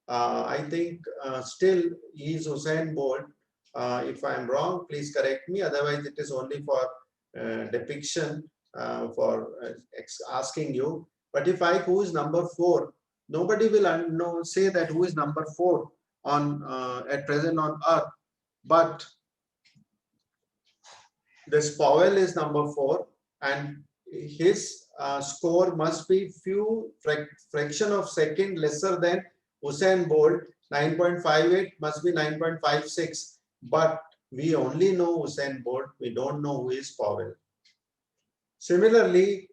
I think still he is Usain Bolt. If I am wrong, please correct me. Otherwise, it is only for depiction, for asking you. But if who is number 4, nobody will say that who is number 4 on at present on earth. But this Powell is number 4, and his score must be few fraction of second lesser than Usain Bolt. 9.58 must be 9.56, but we only know Usain Bolt, we don't know who is Powell. Similarly,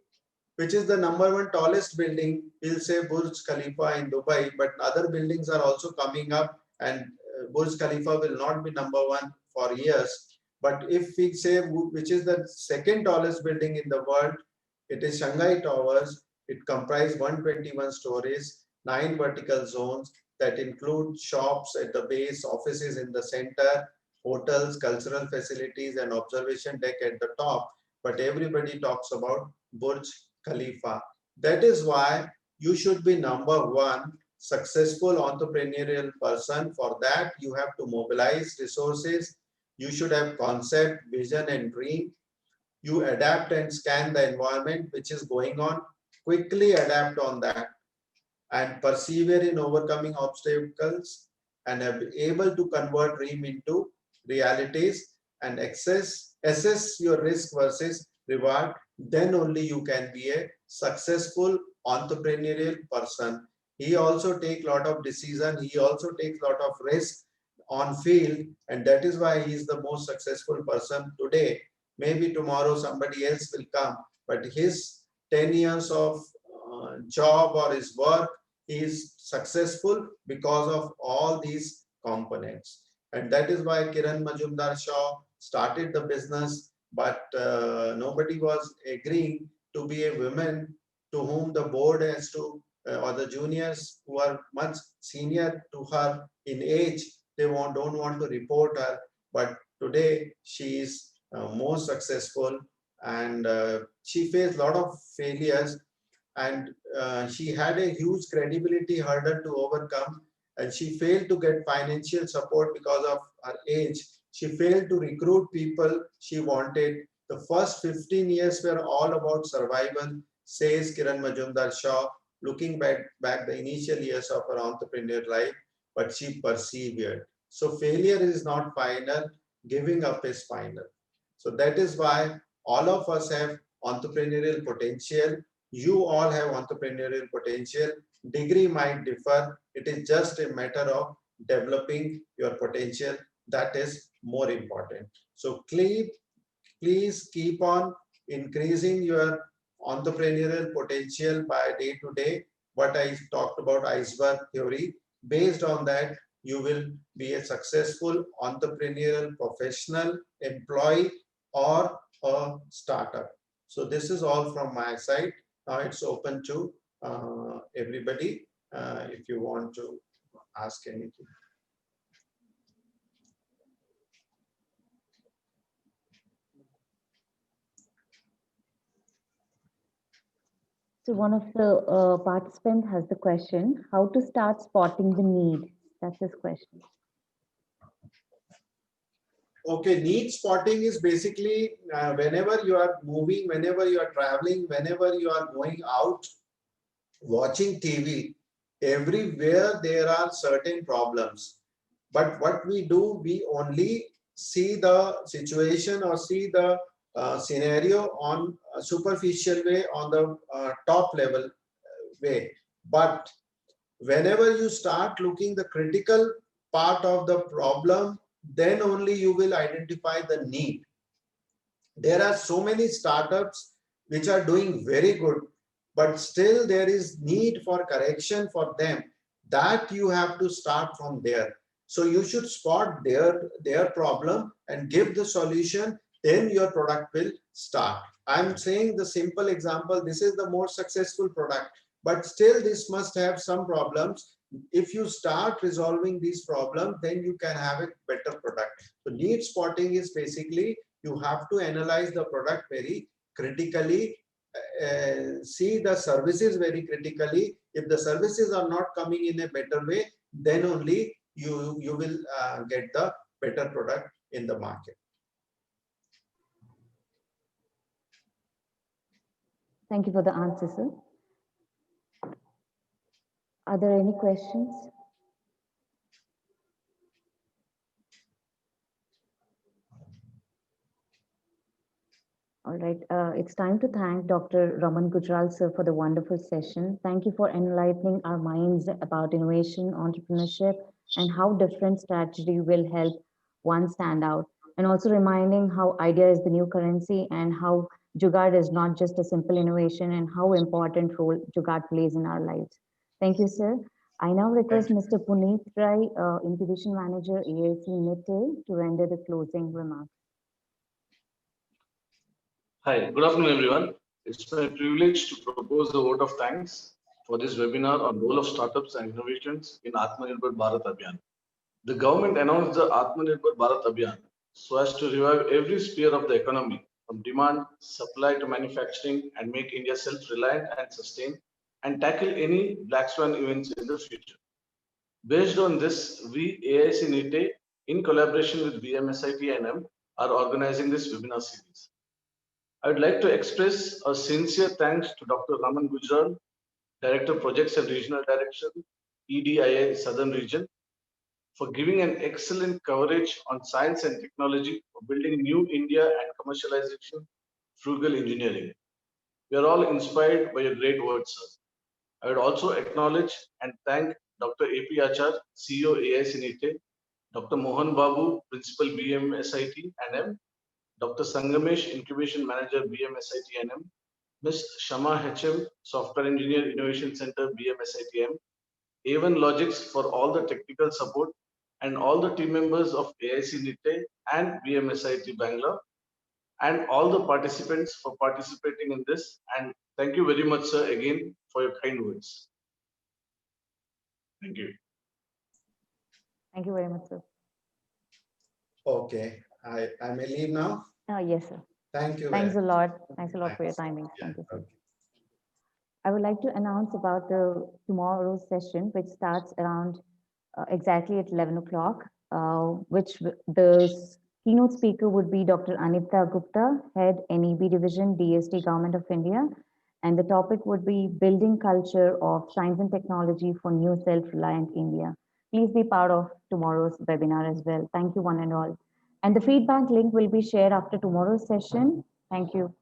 which is the number 1 tallest building? We'll say Burj Khalifa in Dubai, but other buildings are also coming up, and Burj Khalifa will not be number 1 for years. But if we say which is the second tallest building in the world, it is Shanghai Towers. It comprises 121 stories, 9 vertical zones that include shops at the base, offices in the center, hotels, cultural facilities, and observation deck at the top. But everybody talks about Burj Khalifa. That is why you should be number 1 successful entrepreneurial person. For that, you have to mobilize resources. You should have concept, vision, and dream. You adapt and scan the environment which is going on, quickly adapt on that, and persevere in overcoming obstacles, and are able to convert dream into realities, and assess your risk versus reward. Then only you can be a successful entrepreneurial person. He also take lot of decision, he also takes lot of risk on field, and that is why he is the most successful person today. Maybe tomorrow somebody else will come, but his 10 years of job or his work, he is successful because of all these components. And that is why Kiran Majumdar Shaw started the business, but nobody was agreeing to be a woman to whom the board has to or the juniors who are much senior to her in age, they don't want to report her. But today she is more successful, and she faced a lot of failures, and she had a huge credibility hurdle to overcome, and she failed to get financial support because of her age. She failed to recruit people she wanted. The first 15 years were all about survival, says Kiran Majumdar Shaw, looking back the initial years of her entrepreneurial life, but she persevered. So failure is not final, giving up is final. So that is why all of us have entrepreneurial potential. You all have entrepreneurial potential. Degree might differ. It is just a matter of developing your potential. That is more important. So please keep on increasing your entrepreneurial potential by day to day. What I talked about iceberg theory, based on that, you will be a successful entrepreneurial professional, employee, or a startup. So this is all from my side. Now it's open to everybody if you want to ask anything. So one of the participants has the question, how to start spotting the need? That's his question. Okay, need spotting is basically whenever you are moving, whenever you are traveling, whenever you are going out, watching TV, everywhere there are certain problems. But what we do, we only see the situation or see the scenario on a superficial way, on the top level way. But whenever you start looking the critical part of the problem, then only you will identify the need. There are so many startups which are doing very good, but still there is need for correction for them. That you have to start from there. So you should spot their problem and give the solution, then your product will start. I'm saying the simple example, this is the more successful product, but still this must have some problems. If you start resolving these problems, then you can have a better product. So need spotting is basically you have to analyze the product very critically, see the services very critically. If the services are not coming in a better way, then only you will get the better product in the market. Thank you for the answer, sir. Are there any questions? All right, it's time to thank Dr. Raman Gujral, sir, for the wonderful session. Thank you for enlightening our minds about innovation, entrepreneurship, and how different strategy will help one stand out. And also reminding how idea is the new currency and how Jugaad is not just a simple innovation and how important role Jugaad plays in our lives. Thank you, sir. I now request Mr. Puneet Rai, Incubation Manager, AIC NITE, to render the closing remarks. Hi, good afternoon, everyone. It's my privilege to propose a vote of thanks for this webinar on role of startups and innovations in Atmanirbhar Bharat Abhiyan. The government announced the Atmanirbhar Bharat Abhiyan so as to revive every sphere of the economy, from demand, supply to manufacturing, and make India self-reliant and sustained, and tackle any black swan events in the future. Based on this, we AIC NITE, in collaboration with BMSIT-NM, are organizing this webinar series. I would like to express a sincere thanks to Dr. Raman Gujral, Director Projects and Regional Direction, EDIA Southern Region, for giving an excellent coverage on science and technology for building new India and commercialization, frugal engineering. We are all inspired by your great words, sir. I would also acknowledge and thank Dr. AP Achar, CEO AIC NITE, Dr. Mohan Babu, Principal BMSIT NM, Dr. Sangamesh, Incubation Manager, BMSIT-NM, Ms. Shama HM, Software Engineer, Innovation Center, BMSIT-M, A1 Logics for all the technical support, and all the team members of AIC NITE and BMSIT Bangalore, and all the participants for participating in this. And thank you very much, sir, again for your kind words. Thank you. Thank you very much, sir. Okay, I may leave now. Yes, sir. Thank you. Thanks a very lot. Thanks a lot for your Thanks. timings. Yeah, Thank you, sir. okay. I would like to announce about the tomorrow's session, which starts around exactly at 11 o'clock, the keynote speaker would be Dr. Anita Gupta, Head NEB Division, DST Government of India. And the topic would be Building Culture of Science and Technology for New Self-Reliant India. Please be part of tomorrow's webinar as well. Thank you, one and all. And the feedback link will be shared after tomorrow's session. Thank you.